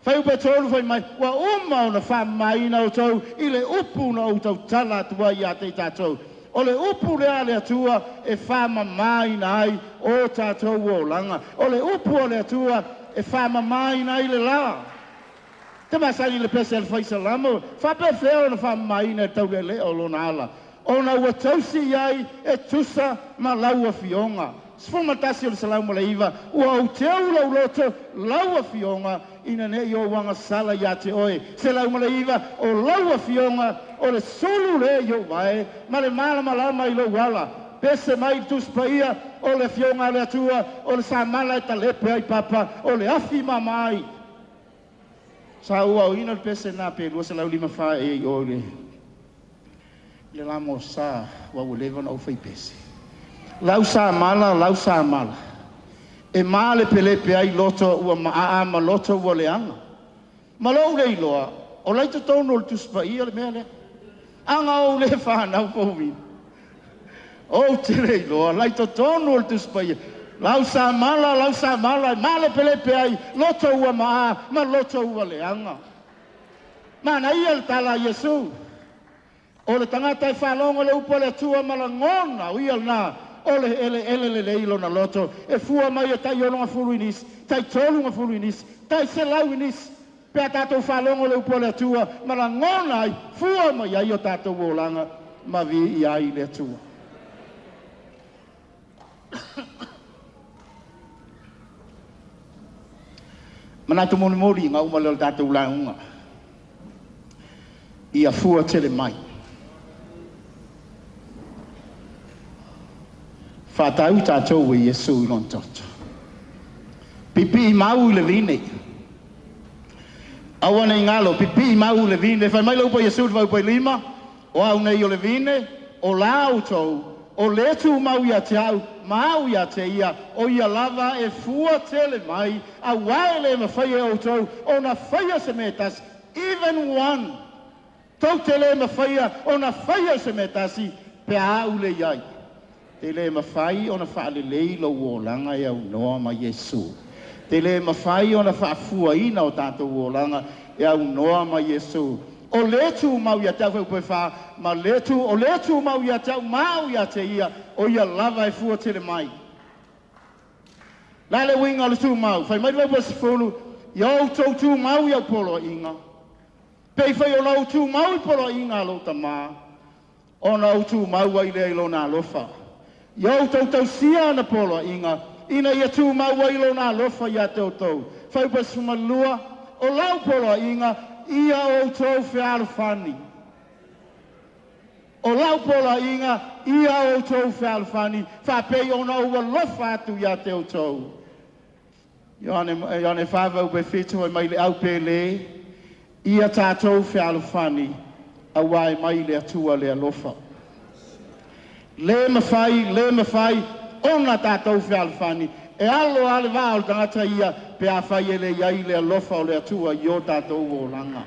S8: Fai upe tolu fai mai, wa uma o na wha mai na o tau, i le upu na o tau tala atua ia te tatou. O le upu lea le atua e whama mai na ai o tatou o langa. O le upu o le atua e whama mai na ai le la. Te masani le pese al faisa lamo, whape feo na whama mai na tau le leo lo na ala. O na ua tausi ai e tusa ma laua fionga. Sfuma tasi o le salamu le iwa, ua au teu lau loto laua fionga, ina ne i o wanga sala ya te oe. Se lau mala iwa o laua fionga o le solu le i o wae, ma le malama i lo wala. Pese mai tuspaia o le fionga le atua, o le samala e talepe ai papa, o le afi mamai. Sa ua o ina le pese na pe lua se lau lima fa e i o le. Le lamo sa wa ulewa na ufai pese. Lau sa mala. E male pelepe ai loto ua maa ma loto ua leanga. Ma lo rei loa, o laito tono le tuspa ia le mea le. Anga o le whanau poumi. O te rei loa, laito tono le tuspa ia. Lau sa mala, male pelepe ai loto ua maa ma loto ua leanga. Mana ia le tala Yesu. O le tangata e whalongo le upo le tua malangona, o ia na. Ole ele ilo na loto e fua mai e tai ono ngafulu inis tai tolu ngafulu inis tai selau inis pe tatou falongo le upo le tua ma la ngona ai fua mai ai o tatou wolanga ma vi i ai le tua mana tu mori nga uma le tatou launga ia fua tele mai Whatau tātou e Yesu i lon toto. Pipi i mau le vine. Awana i ngalo, pipi i mau le vine. Whai mai laupa Yesu te vaupa i lima. O au nei o le vine. O lau tou. O letu mau ia te au. Mau ia te ia. O ia lava e fua tele mai. A waele ma whaia o tou. O na whaia se metas. Even one. Tau tele ma whaia. O na whaia se metasi. Pe au le iai. Te le mawhai o na whaalelei lo uolanga e au noa ma Yesu. Te le mawhai o na whaafua ina o tātou uolanga e au noa ma Yesu. O letu mau ia tau whau wha, ma letu, o letu mau ia tau mau ia te ia, o ia lava e fua tele mai. Lale winga le tu mau, whai mai lau si fulu, iau tau tu mau ia polo inga. Pei whai o lau tu mau i polo inga lo ta maa. O na au tu mau ai le ilo na lofa. Iau tau sia na polo inga, ina ia tu mau ai lo na lofa ia tau. Whai pa sumalua, o lau polo inga, ia o tau whiaru whani. O lau polo inga, ia o tau whiaru whani, whapei o na ua lofa atu ia tau. Ione whawau pe whitu mai le au pele, ia tātou whiaru whani, a wai mai le atua le alofa. Le mawhai, ona tātou whialwhani. E alo ale wā o tangata ia, pe a whai ele iai le alofa o le atua i o tātou o langa.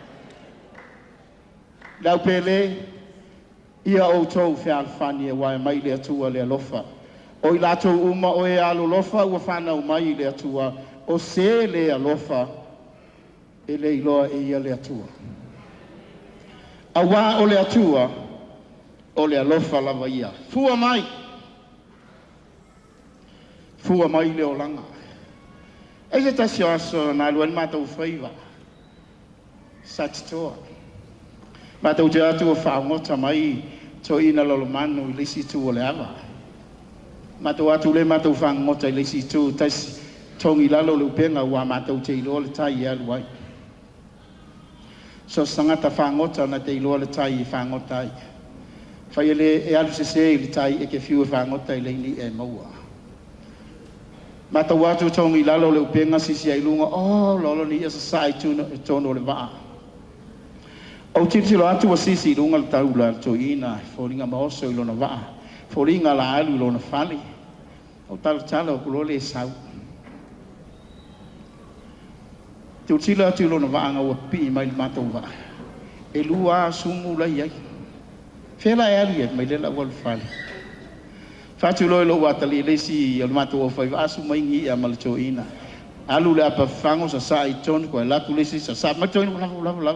S8: Lau pele, ia o tau whialwhani e wai mai le atua le alofa. O i lātou uma o e alo lofa, ua whanau mai le atua. O se le alofa, e le iloa e ia le atua. A wā o le atua, o le alofa lava ia. Fua mai. fua mai le o langa. E se ta sio aso na luen mātou whaiva. Satitoa. Mātou te atu o whaangota mai to ina lolo manu i lisi tu o le awa. Mātou atu le mātou whaangota i lisi tu taisi tongi lalo le upenga ua mātou te iloa le tai i alu ai. So sangata whaangota na te iloa le tai i whaangota ai. Whai ele e alu se i le tai e ke whiu e whaangota i leini e maua. Mātou atu tongi lalo le upenga sisi ai lunga, lolo ni esa sai tono le waa. O titilo atu wa sisi lunga le taula to ina, fōringa maoso i lona waa, fōringa la alu i lona whali. O tala o kulole e sau. Te utila atu i lona waa nga ua pi mai le mātou waa. E lua sumu lai ai. Whela e alu e mai lela ua le whali. Fatu loi lo watali lesi al matu o fai asu maingi a malto ina. Alu le apa fango sa i ton ko la kulisi sa ma ton la.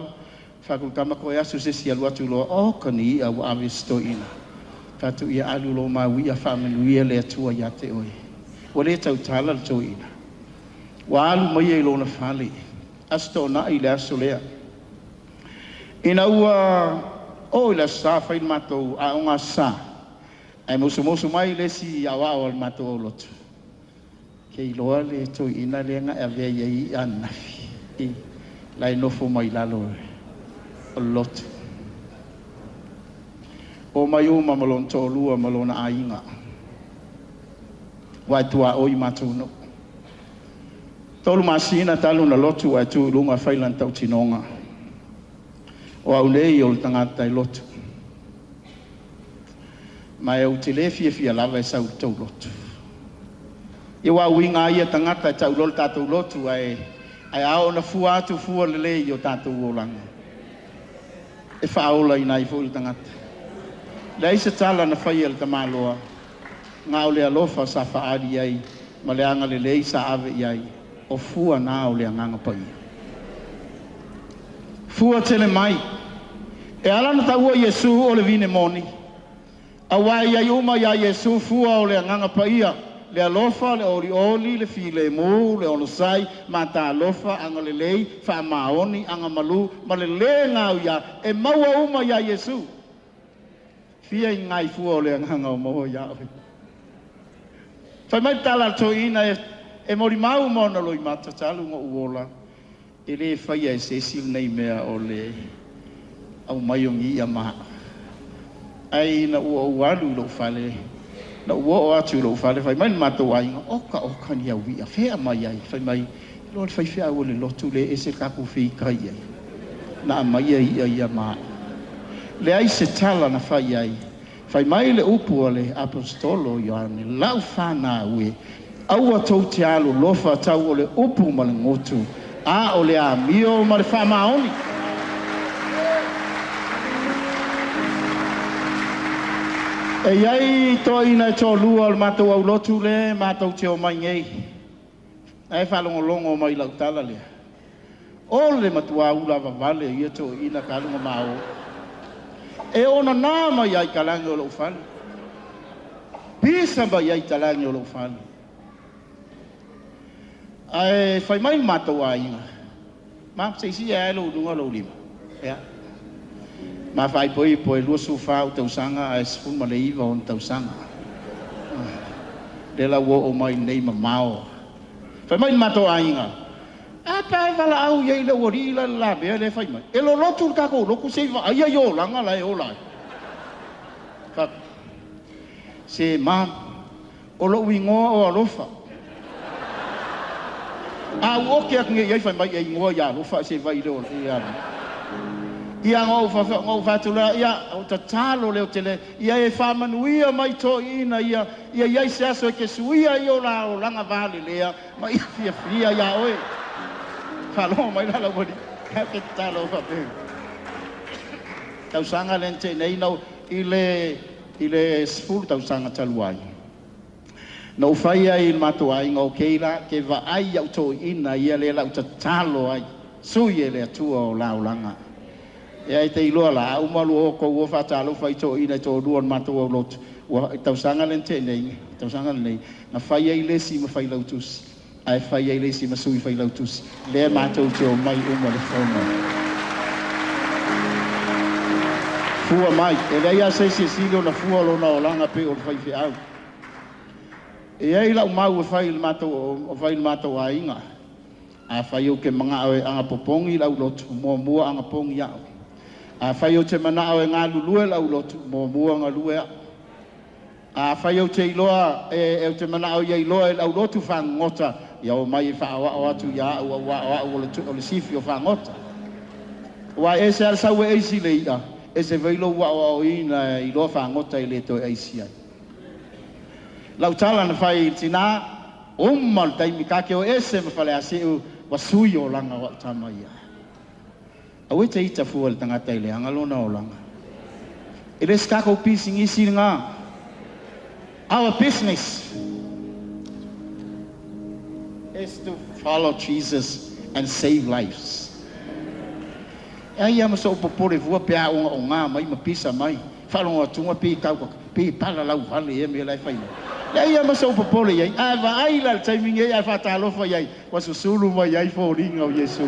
S8: Faku kama ko asu se si al watu lo kani a wa visto ina. Fatu ia alu lo ma wi a family le tua ya te oi. O le tau tala to ina. Wa alu mai lo na fali. Asto na i le asu lea. Ina ua la sa fai mato a unga sa. Ai musu mai lesi awa o mato o lotu. Ke iloa le to ina le nga ave i anafi. I lai nofo mai lalo o lotu. O mai uma malon to lua malona ainga. Wai tua oi mato no. Tolu masina talu na lotu wai tu lunga failan tau tinonga. O au nei o tangata i lotu. Mai au te le fia lava e sau tau lotu. I wa winga ia tangata tau lol tātou lotu ai ao na fua atu fua lele i o tātou o langa. E whaola i nai fuu tangata. Le isa tala na whai el tamaloa. Ngā o le alofa sa whaari ai ma le anga lele i sa ave i ai o fua nā o le anganga pai. Fua tele mai. E ala na taua Yesu o le vine moni. Awai ai uma ya Yesu fua o le anganga paia, le alofa, le oli, le file mu, le onosai, mata alofa, anga le lei, wha maoni, anga malu, ma le le ngau ya, e maua uma ya Yesu. Fia i ngai fua o le anganga o maua ya. Whai mai tala to ina e mori mau mona loi mata talu ngo uola, e le whaia e sesil nei mea o le au mayongi ia maa. Ai na ua alu lo fale na ua atu lo fale fai mai mato ai oka ni au ia fea mai ai fai mai lo fai fea o le lotu le ese kapu fi kai ai na mai ai ia ma le ai se tala na fai ai fai mai le upu le apostolo Ioane lau fana ue au atu te alu lofa tau o le upu ma le ngotu a o le a mio ma le fa maoni. E iai to ina to lua o matou au lotu le matou te o mai ngei. Ai whalongolongo mai lau tala lea. O le matua ula vavale ia to ina kalunga mao. E ona nā mai ai kalangi o lau whale. Pisa mai ai talangi o lau whale. Ai whai mai matou a inga. Ma seisi e alo dunga lau lima. Ea. Ma fai poi lua sufa o tau sanga a sfun ma le iwa o tau sanga. Le la wo o mai nei ma mao. Fai mai mato a inga. A pai wala au iei le wari la bea le fai mai. E lo lotu kako loku seiva aia yo langa la e o lai. Kak. Se mam. O lo wingoa o alofa. A uoke ak nge iei fai mai e ingoa ya alofa se vai le o ia. Ia ngau fatula ia o tatalo leo tele ia e whamanuia mai to ina ia iai se aso e ke suia i o la o langa vale lea ma ia fia ia oe whalo mai la wadi ke talo whape tau sanga lente nei nau i le spul tau sanga taluai no whaia i mato ai ngau keila ke va ai au to ina ia le la o tatalo ai sui e le atua o la o langa e ai te iloa la umalu o ko ua whatalofa I tō ina tō ruan matua o lotu ua tausanga len te nei tausanga nei na whai ai lesi ma whai lautusi ai whai ai lesi ma sui whai lautusi lea mātou te o mai uma le whaunga fua mai e rei a seisi silo na fua lo na o langa pe o whai whi au e ai lau mau e whai le mātou a inga a whai o ke mga au e anga popongi lau lotu mua anga pongi au a whai o te mana au e ngā lulue lau lotu mua anga lue au a whai o te iloa e te mana au ia iloa e lau lotu whangota ia o mai e wha o atu ia o le sifi o whangota wa e se arsau e eisi le ia e se veilo wa o ina iloa whangota I le to eisi ai lau tala na whai tina ummal taimi kake o ese ma whale aseu wa sui o langa wa tama ia au e te ita fua le tangata I le angalona o langa e le skako pisi ngisi ngā our business is to follow Jesus and save lives ai ama so popore vua pe a o ngā mai ma pisa mai whalonga tunga pe kau pe pala lau vale e me lai whaina ai ama so popore ai a va ai la timing ai a whatalofa ai wa susulu mai ai fōringa o Yesu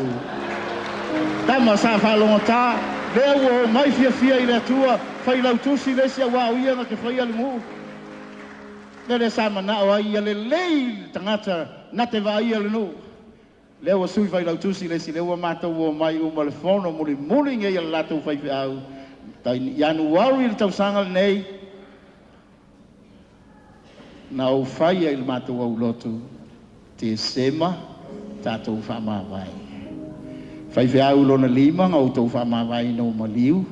S8: tama sa whalonga tā lea ua mai fia I le atua whai lau tusi le sia wā uia na ke whai ale ngu le sa mana o ai le lei tangata na te vai le no le o sui vai lau tusi le si le o mata o mai o le fono muli nge ia lato fai au tai Januari le tau sanga nei na o fai ai le mata o lotu te sema tato fa ma vai fai au lo na lima ngau to fa ma vai no maliu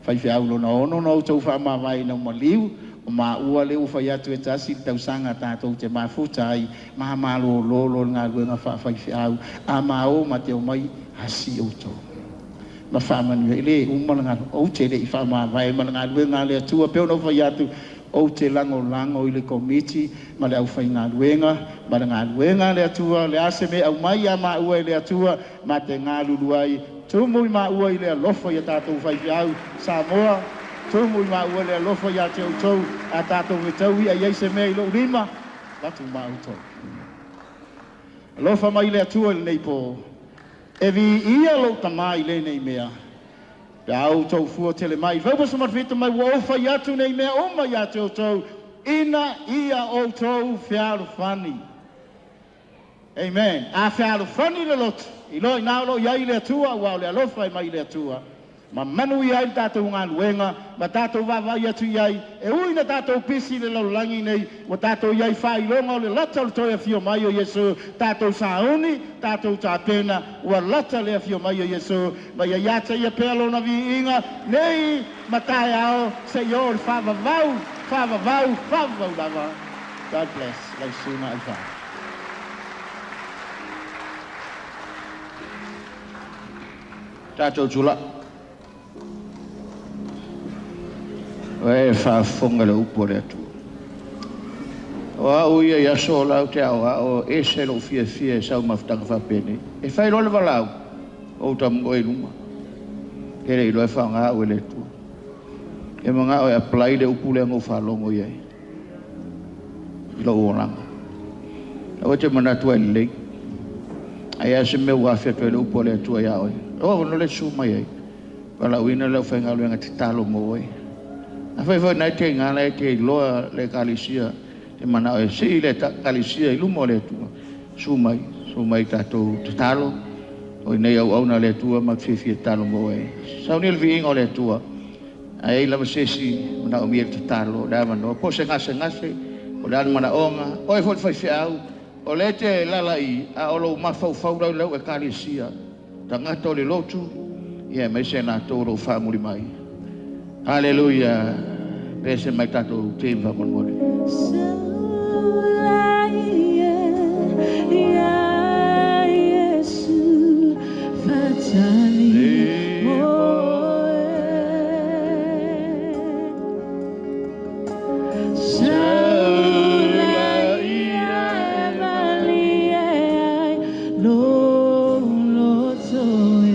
S8: fai au lo na ono no to fa ma vai no maliu o ma ua le ufa ia tu e tasi tau sanga tātou te mafuta ai maha malo lolo ngā luenga whawhai au a ma o ma te o mai hasi o tō ma whamanu e le umana ngā o te le I whama vai ma ngā luenga le atua peo no whai atu o te lango I le komiti ma le au whai ngā luenga ma le ngā luenga le atua le ase me au mai a ma ua le atua ma te ngā luluai tumu I ma ua I le alofa ia tātou whai au Samoa tumu I ma ua le alofa ia te autou a tātou me tau ia iei se mea I lo rima watu ma autou alofa mai le atua le nei po e vi ia lo tamai le nei mea pe autou fua tele mai vaupa sa marfita mai ua ofa ia tu nei mea oma ia te autou ina ia autou whiaru whani amen a whiaru whani le lotu I lo ina lo iai le atua ua o le alofa mai le atua ma manu iai tātou ngā luenga, ma tātou wawai atu iai, e uina tātou pisi le laulangi nei, wa tātou iai whailonga o le lata o le toi a fio mai o Yesu, tātou sauni, tātou tāpena, ua lata le a fio mai o Yesu, ma ia iata ia pēlo na vi inga, nei matai ao, se yo le whavavau lava. God bless, lai suna ai wha. Tātou tula. Oe whaafonga le upo le atu. O au ia ia so lau te au o e se lo fia sau mafutanga whapene. E whai lo le walau o tamu e luma. Kere I loe whaanga au e le tu. E mga o e apply le upu le ango whalongo iai. I lo oranga. O te manatua I lei. Ai ase me wafia tu e le upo le atua ia oi. O no le suma iai. Wala uina le whainga luenga te talo mo oi. A whai nai te ngana e te loa le kalisia te mana o e si le kalisia I lumo le tua sumai tātou te talo o I nei au na le tua ma whiwhia talo mo e sau ni le viinga o le tua a ei lama sesi mana o mia te talo le ama no po se ngase o le mana onga o e whai au o le te lalai a o lo mawhau lau e kalisia tangata o le lotu ia mai se nā tōro whamuri mai. Hallelujah. Pese mai tato tempa mon mole.
S4: Ya Yesu fatali moe. Saula ya malia lo toe.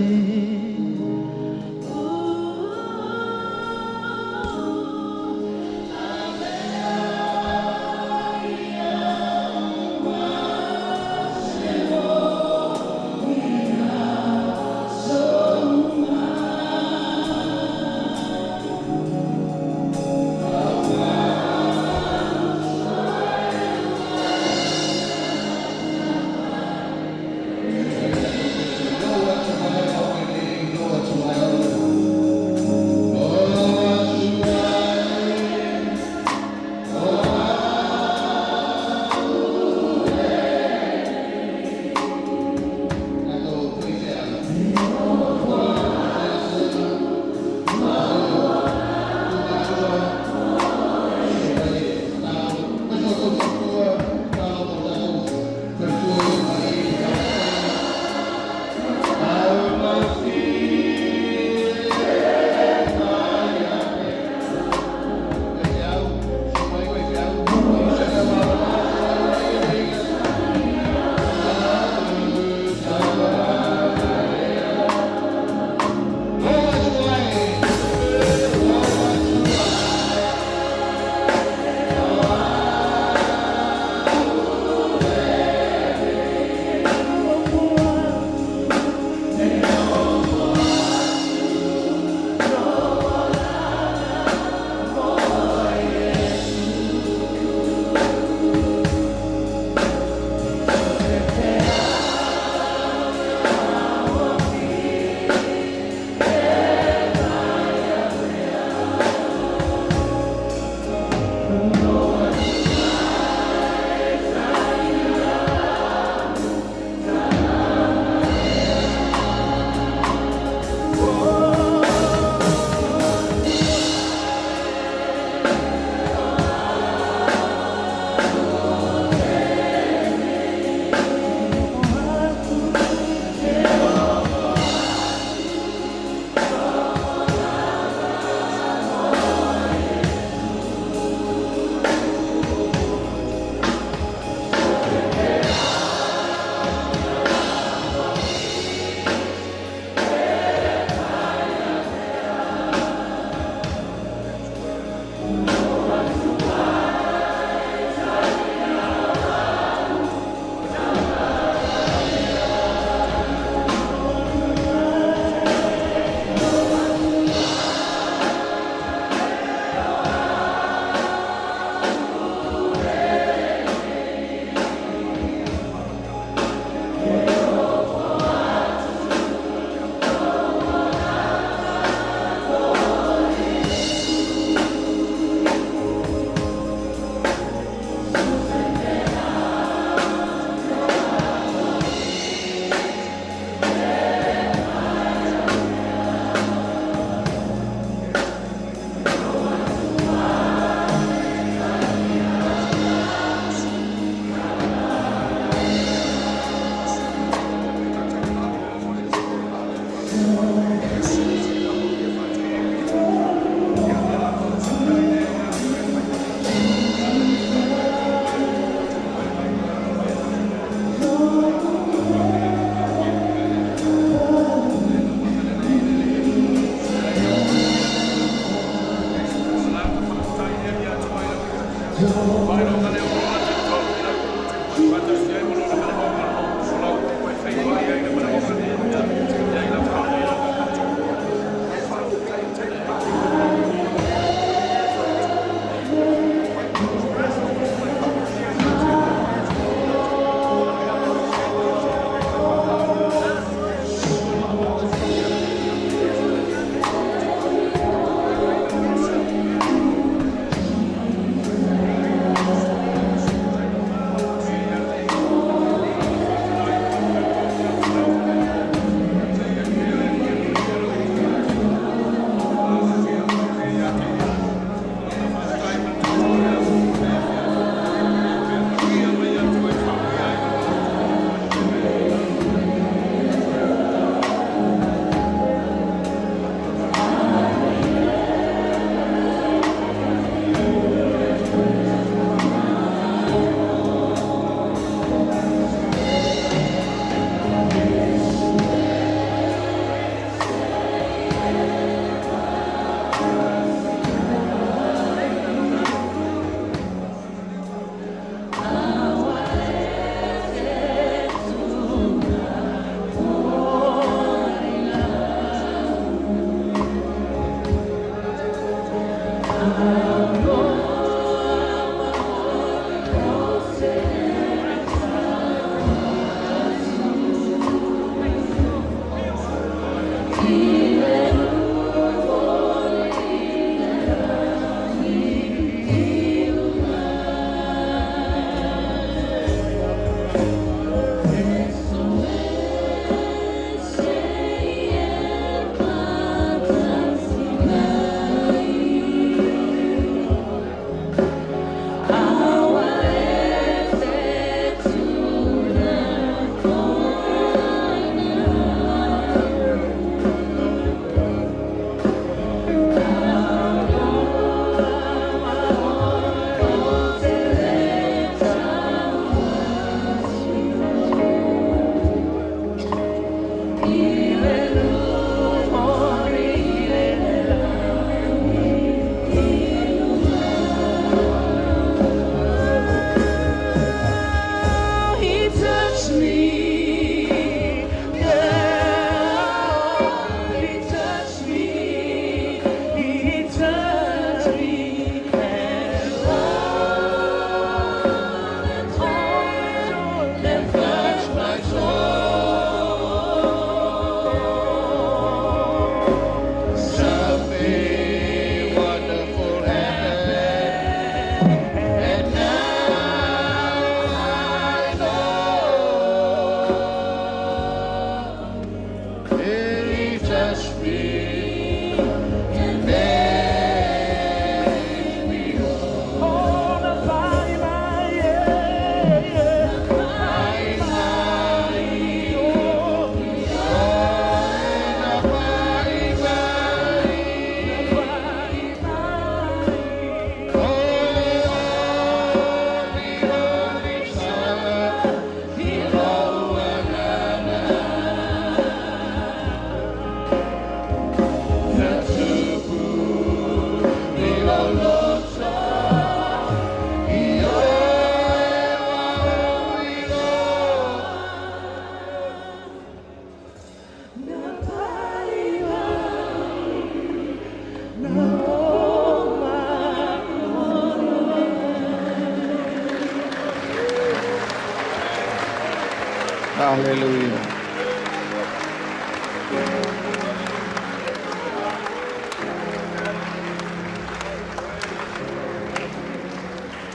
S5: Hallelujah.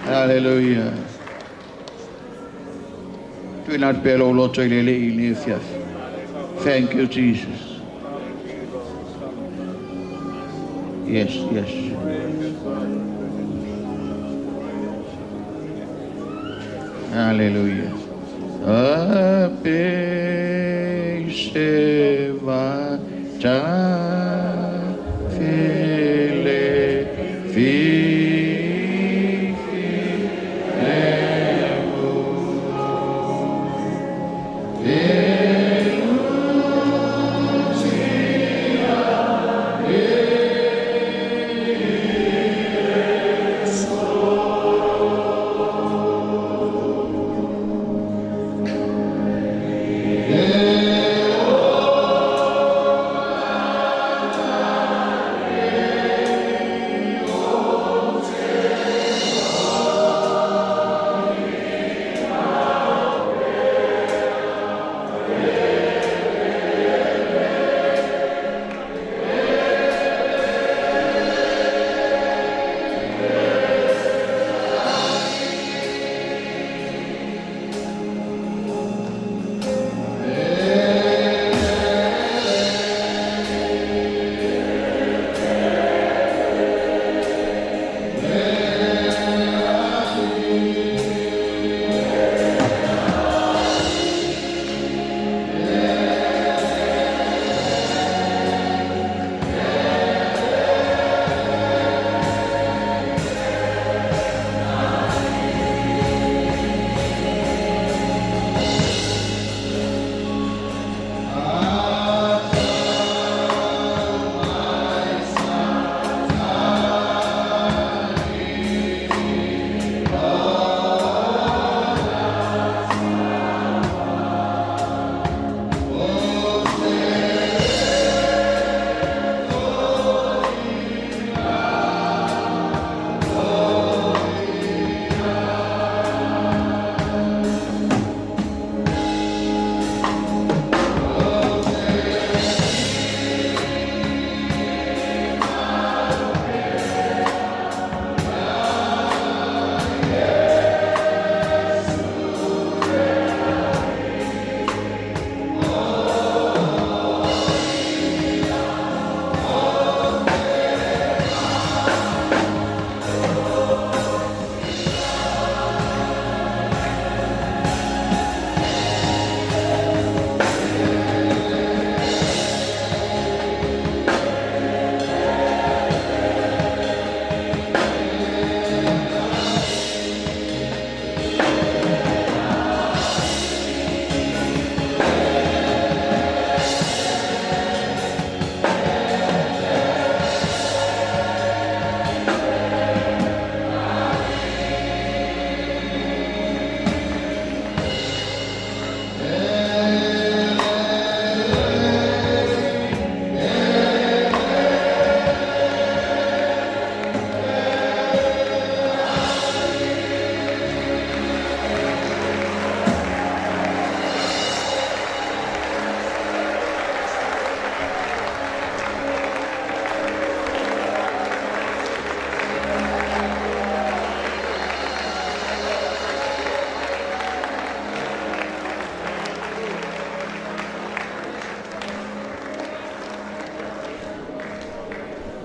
S5: Hallelujah. Do not be alone, thank you, Jesus. Yes, yes. Hallelujah. Apeseva
S8: ta fele fi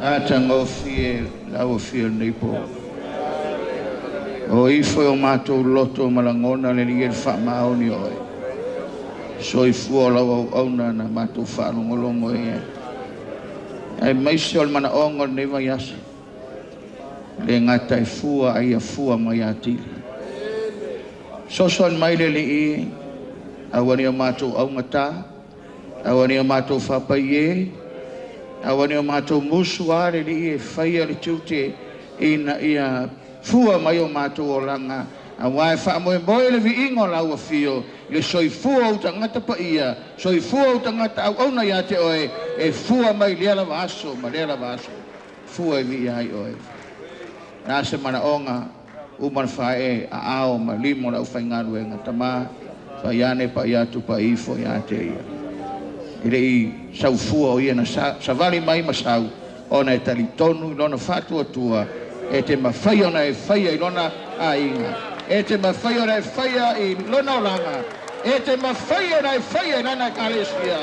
S8: Atanga fie lau fie nei po. O ifo o matou loto malangona le li el fa maoni oi. So ifo lau au na na matou fa ngolongo e. Ai mai sol mana ongo nei vai as. Le ngata ifua ai afua mai ati. So son mai le li awani o matou au ngata. Awani o matou fa paie. Awani o matou musu are li e whaia le tute ina ia fua mai o matou o langa. A wai wha moe moe le vi ingo lau a fio le soi fua o tangata pa ia, soi fua o tangata au auna ia te oe e fua mai lea la vaso, ma lea la vaso. Fua e vi ai oe. Nā se mana onga uman whae a ao ma limo lau whaingaru e ngatama whaiane pa iatu pa ifo ia te ia. Ire i sau fua o ia na sa vali mai masau ona e tali tonu lona fatua tua e te mawhai ona e whaia i lona a inga e te mawhai ona e whaia i lona olanga e te mawhai ona e whaia i lana kalesia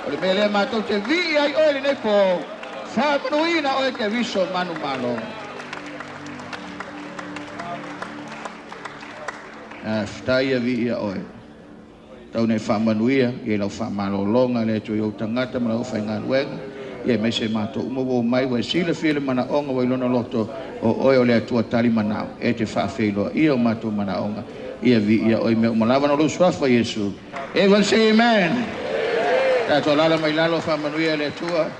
S8: o le mele mātou te vi ai oe nei po whamanuina oe te viso manu malo Ftaia vi ia oe tau nei whamanuia, e lau whamalolonga le tui o tangata ma lau whainga luenga, e mai se mātou umawo mai wa sila while mana onga wa ilona loto o oi o le atua tali manao, e te whaafeilo ia o mātou mana onga, ia vi ia oi mea umalawa na lu swafa Yesu. Everyone say amen. Tato lala mai lalo whamanuia le atua.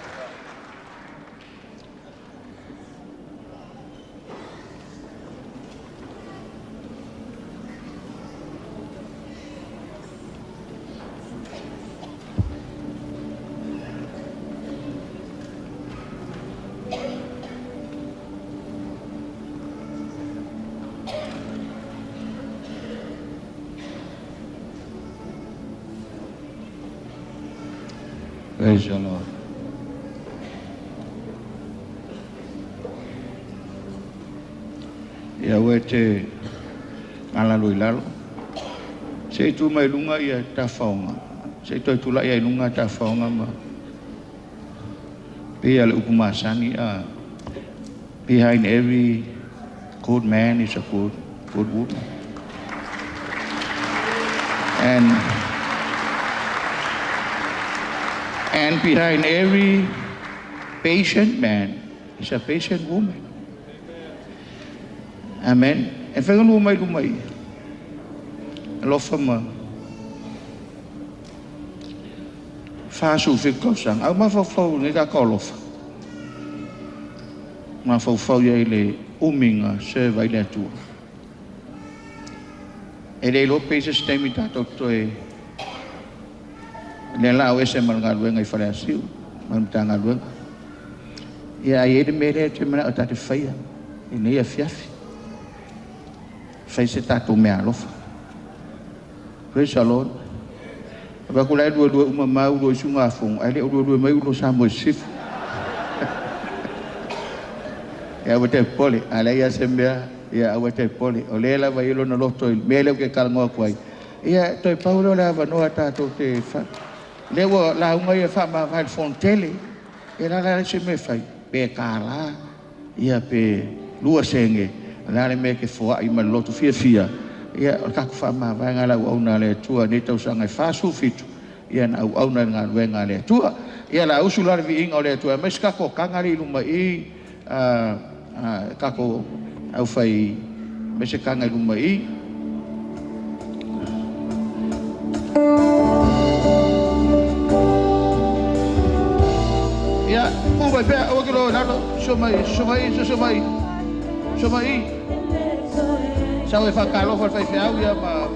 S8: Praise the Lord. Ia we te alalui lalo. Se tu mai lunga ia ta whaonga. Se tu tula ia lunga ta whaonga ma. Pia le upumasani a. Behind every good man is a good woman. And behind every patient man is a patient woman. Amen. And whainga lumai. Alofa ma. Whāsu whikosang. Au mawhawhau ni ka kolofa. Mawhawhau ia le uminga se vai le atua. E le lo pesa stemi tato toe. Le la o ese mal ngaluenga I whare asiu, mal mta ngaluenga. Ia ai ere mere te mana o tate whaia, I nei a fiafi. Whai se tato mea alofa. Praise the Lord. Aba kula dua uma mau dua sunga afong, ai le dua mai ulo sa mo sif. Ia wate pole, ala ia sembea, ia wate pole. O le la vai lo na loto mele ke kalngoa kwai. Ia toi paulo la va no tato te fa. Lewa la unga ia wha vai fontele, e la se me fai, pe kala, ia pe lua senge, la me ke foa I maloto fia, ia kaku wha vai ngala au na le tua, ne tau sanga I whasu fitu, ia na au na ngā wenga le tua, ia la usu la vi inga o le tua, mes kako kangari luma I, kako au whai, mes kangari luma I, ya, vai pea, o kilo nado, somai. Sa we whakalo whai whiau ia ma.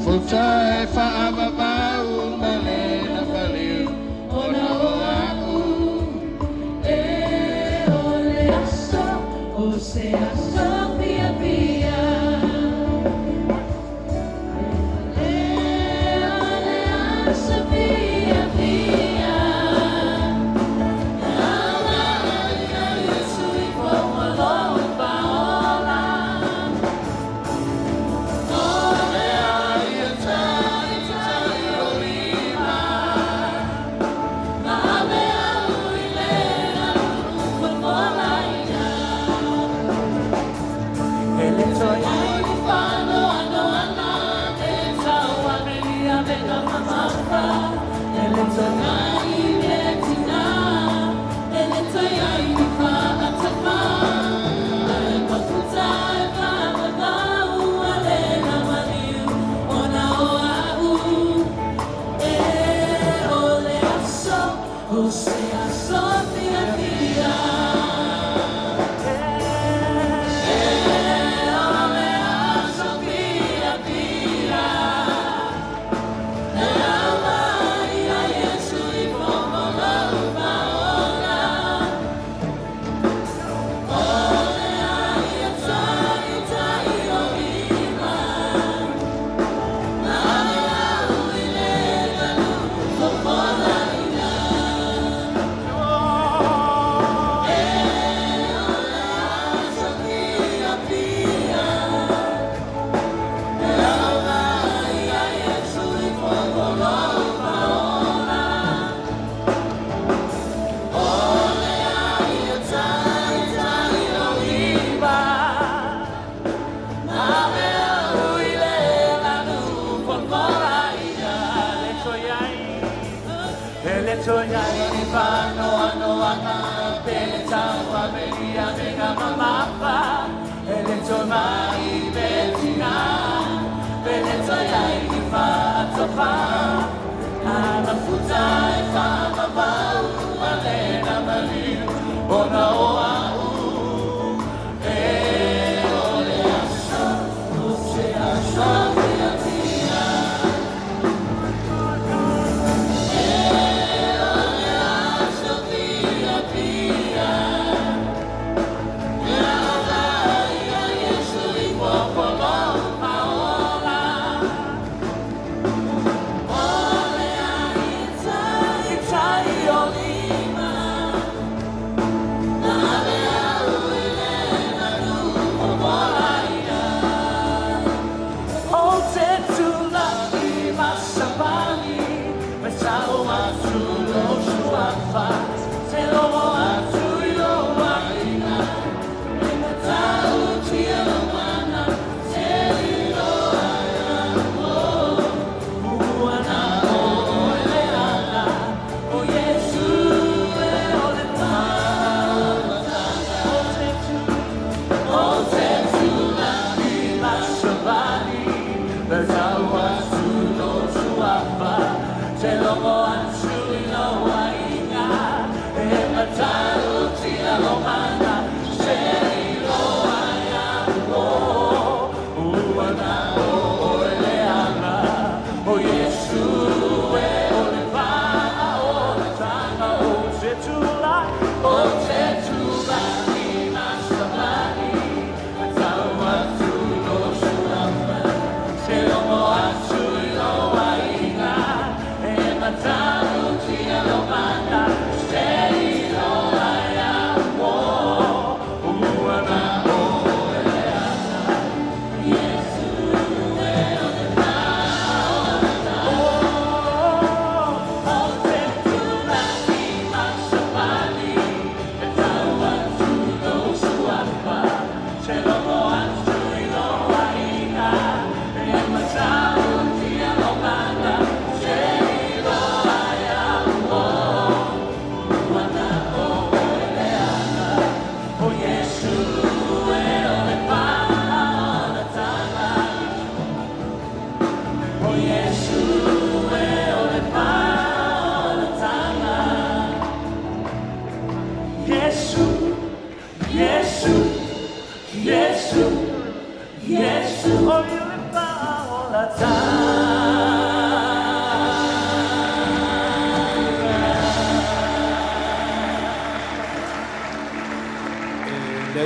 S8: Futa e whaamamau male na paliu, ona o aku. E ole aso, o se aso pia pia.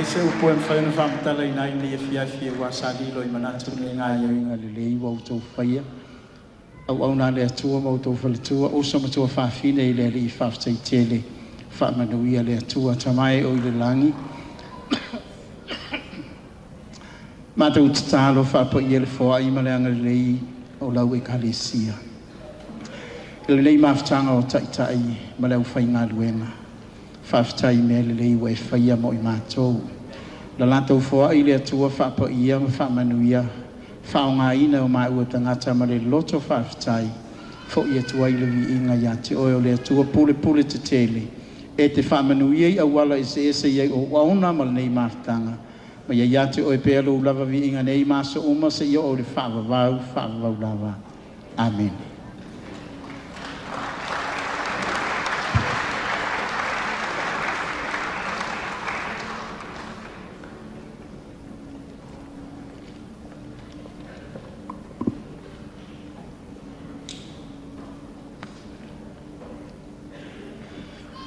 S8: Se o poem whaina whamatala i nai ni e fiafia wa salilo i manatu ni ngā iau inga le lei wa utou whaia. Au nā le atua ma utou whalitua, o sa matua whawhine i le i whawhtai tele, whamanuia le atua tamai o i le langi. Mātou tatalo whapa i ele whoa i maleanga le lei o lau e kalesia. Le lei mawhtanga o taitai ma leu whai ngā luenga. Whawhtai me le lei wa e whaia mo i mātou. La latou foa i le atua whapa ia ma whamanuia, whaonga ina o mai ua tangata ma le loto whawhtai, fo i atua i le vi inga ia te oe o le atua pule pule te tele, e te whamanuia i awala i se ese iei o wauna ma le nei maftanga, ma ia te oe pe alo ulava vi inga nei maso uma se ia o le whaavavau lava. Amen.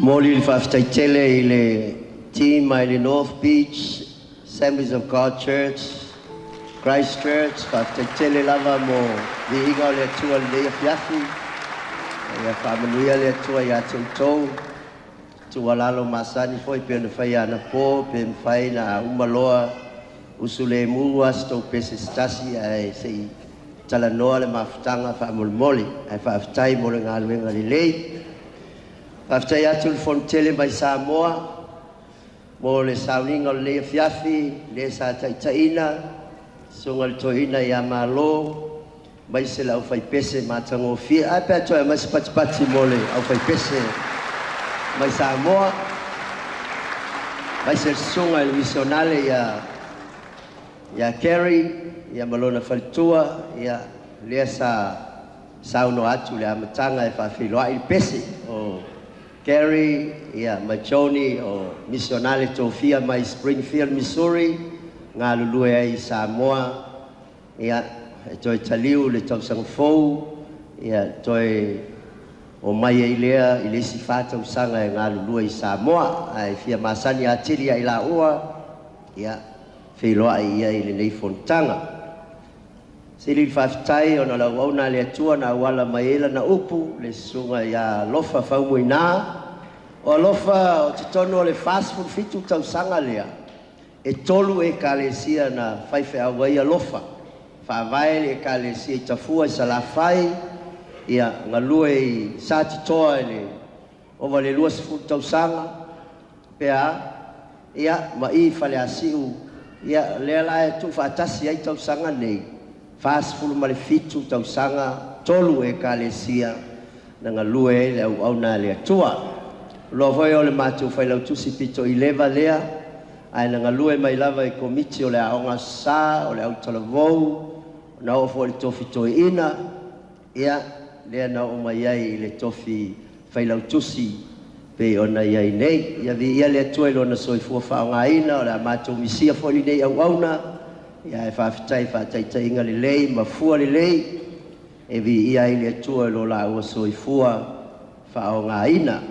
S9: Moli le whaftaitele i le team mai le North Beach, Assemblies of God Church, Christ Church, whaftaitele lava mo vi inga o le atua le lea fiafi, ia whamanuia le atua ia tautou, tua lalo masani foi pe na whai ana po, pe mwhai na umaloa, usule mua sto pese stasi ai sei talanoa le mafutanga whamolmoli, ai whaftai mo le ngā luenga le lei, Whaftai atu le fontele mai Samoa, mo le sauninga o le lea fiafi, le sa taitaina, songa le toina i amalo, mai se la au whaipese mātango fia, ai pēr toa mai se patipati mo le au whaipese mai Samoa, mai se songa le visionale ia Kerry, ia malona whalitua, ia lea sa sauno atu le amatanga e whawhiloa I pese o Gary, Machoni o Missionale Tofia mai Springfield, Missouri, ngā lulue ai Samoa, e toi taliu le tausanga fou, toi o mai e lea I le si whātau sanga e ngā lulue I Samoa, ai fia masani a tiri ai la ua, whiloa ia I le nei fontanga. Sili whawhitai o na lau auna le atua na wala mai ela na upu, le sunga ia lofa whaumuina, o lofa o te tono le fast food fitu tau sanga lea, e tolu e kalesia na whaiwhe awai a lofa, whaavae e kalesia I tafua I salafai, ia ngalue I sati toa ele, ova le luas food tau sanga, pea, ia ma I whale asiu, ia lea lae tu whaatasi ai tau sanga nei, fast food ma le fitu tau sanga, tolu e kalesia, na ngalue le au na le atua. Lo foi o le mātou whailau tusi pito I lewa lea, ai na ngalue mai lava I komiti o le aonga sā, o le au talavou, na o fo le tofi toi ina, ia lea na o mai ai le tofi whailau tusi, pe ona iai nei, ia vi ia le atua ilo na soifua whaonga ina, o le mātou misia foli nei au auna, ia e whawhitai inga le lei, mafua le lei, e vi ia le atua ilo la ua soifua whaonga ina.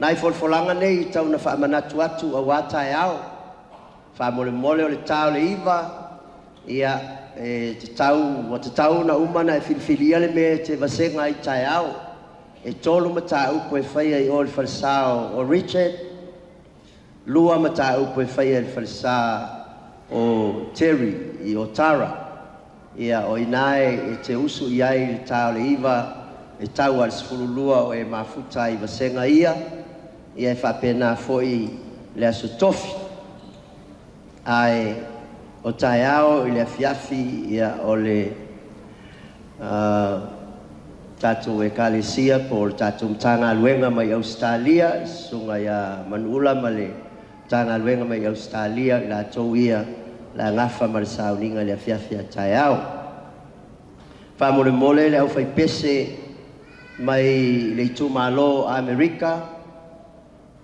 S9: Nai folfolanga nei tau na whaamanatu atu a wata e au. Whaamole mole o le tau le iwa. Ia te tau na umana e whilwhilia le me te vasenga I tae au. E tolu mata upo e whaia I o le falsao o Richard. Lua mata upo e whaia le falsa o Terry I o Tara. Ia o inae e te usu iai le tau le iwa. E tau al sfululua o e mafuta I vasenga ia. Ia e whapena foi le aso tofi. Ai o tae ao I le afiafi ia o le tatou e kalesia po le tatou mtanga luenga mai Australia. Sunga ia manula ma le tanga luenga mai Australia la tou ia la ngafa ma le sauninga le afiafi a tae ao. Whamole mole le au fai pese mai le tu malo Amerika.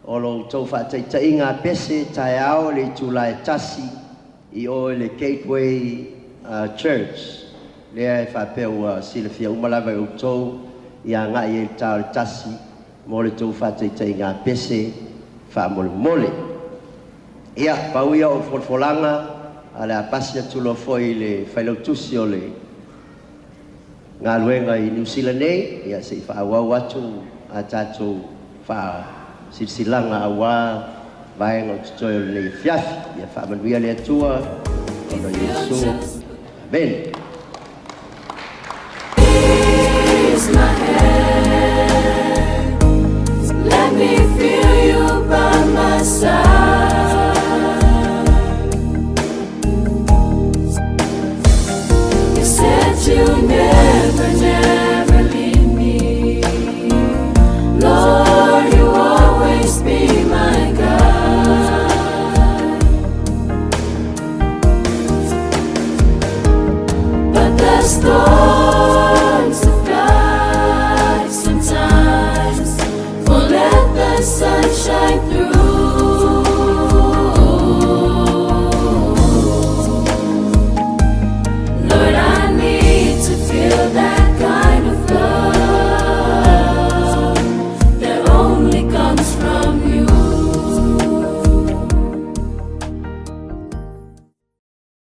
S9: O lo tau whaataitai ngā pese tae ao le tu la e tasi I o le Gateway Church. Lea e whapeu silafia umalawa I utou I a ngai e tau le tasi mo le tau whaataitai ngā pese whaamole mole. Ia, pauia o folfolanga a le apasi atulo foi le whailautusi o le ngā luenga I New Zealand nei. Ia se I whaawau atu a tātou silsilanga awa vaenga o tutoyo le fiafi. Ia whaamanuia le atua ona Yesu. Amen.
S4: Raise my hand. Let me feel you by my side. You said you never, never leave me. Lord, you always be my God. But the storm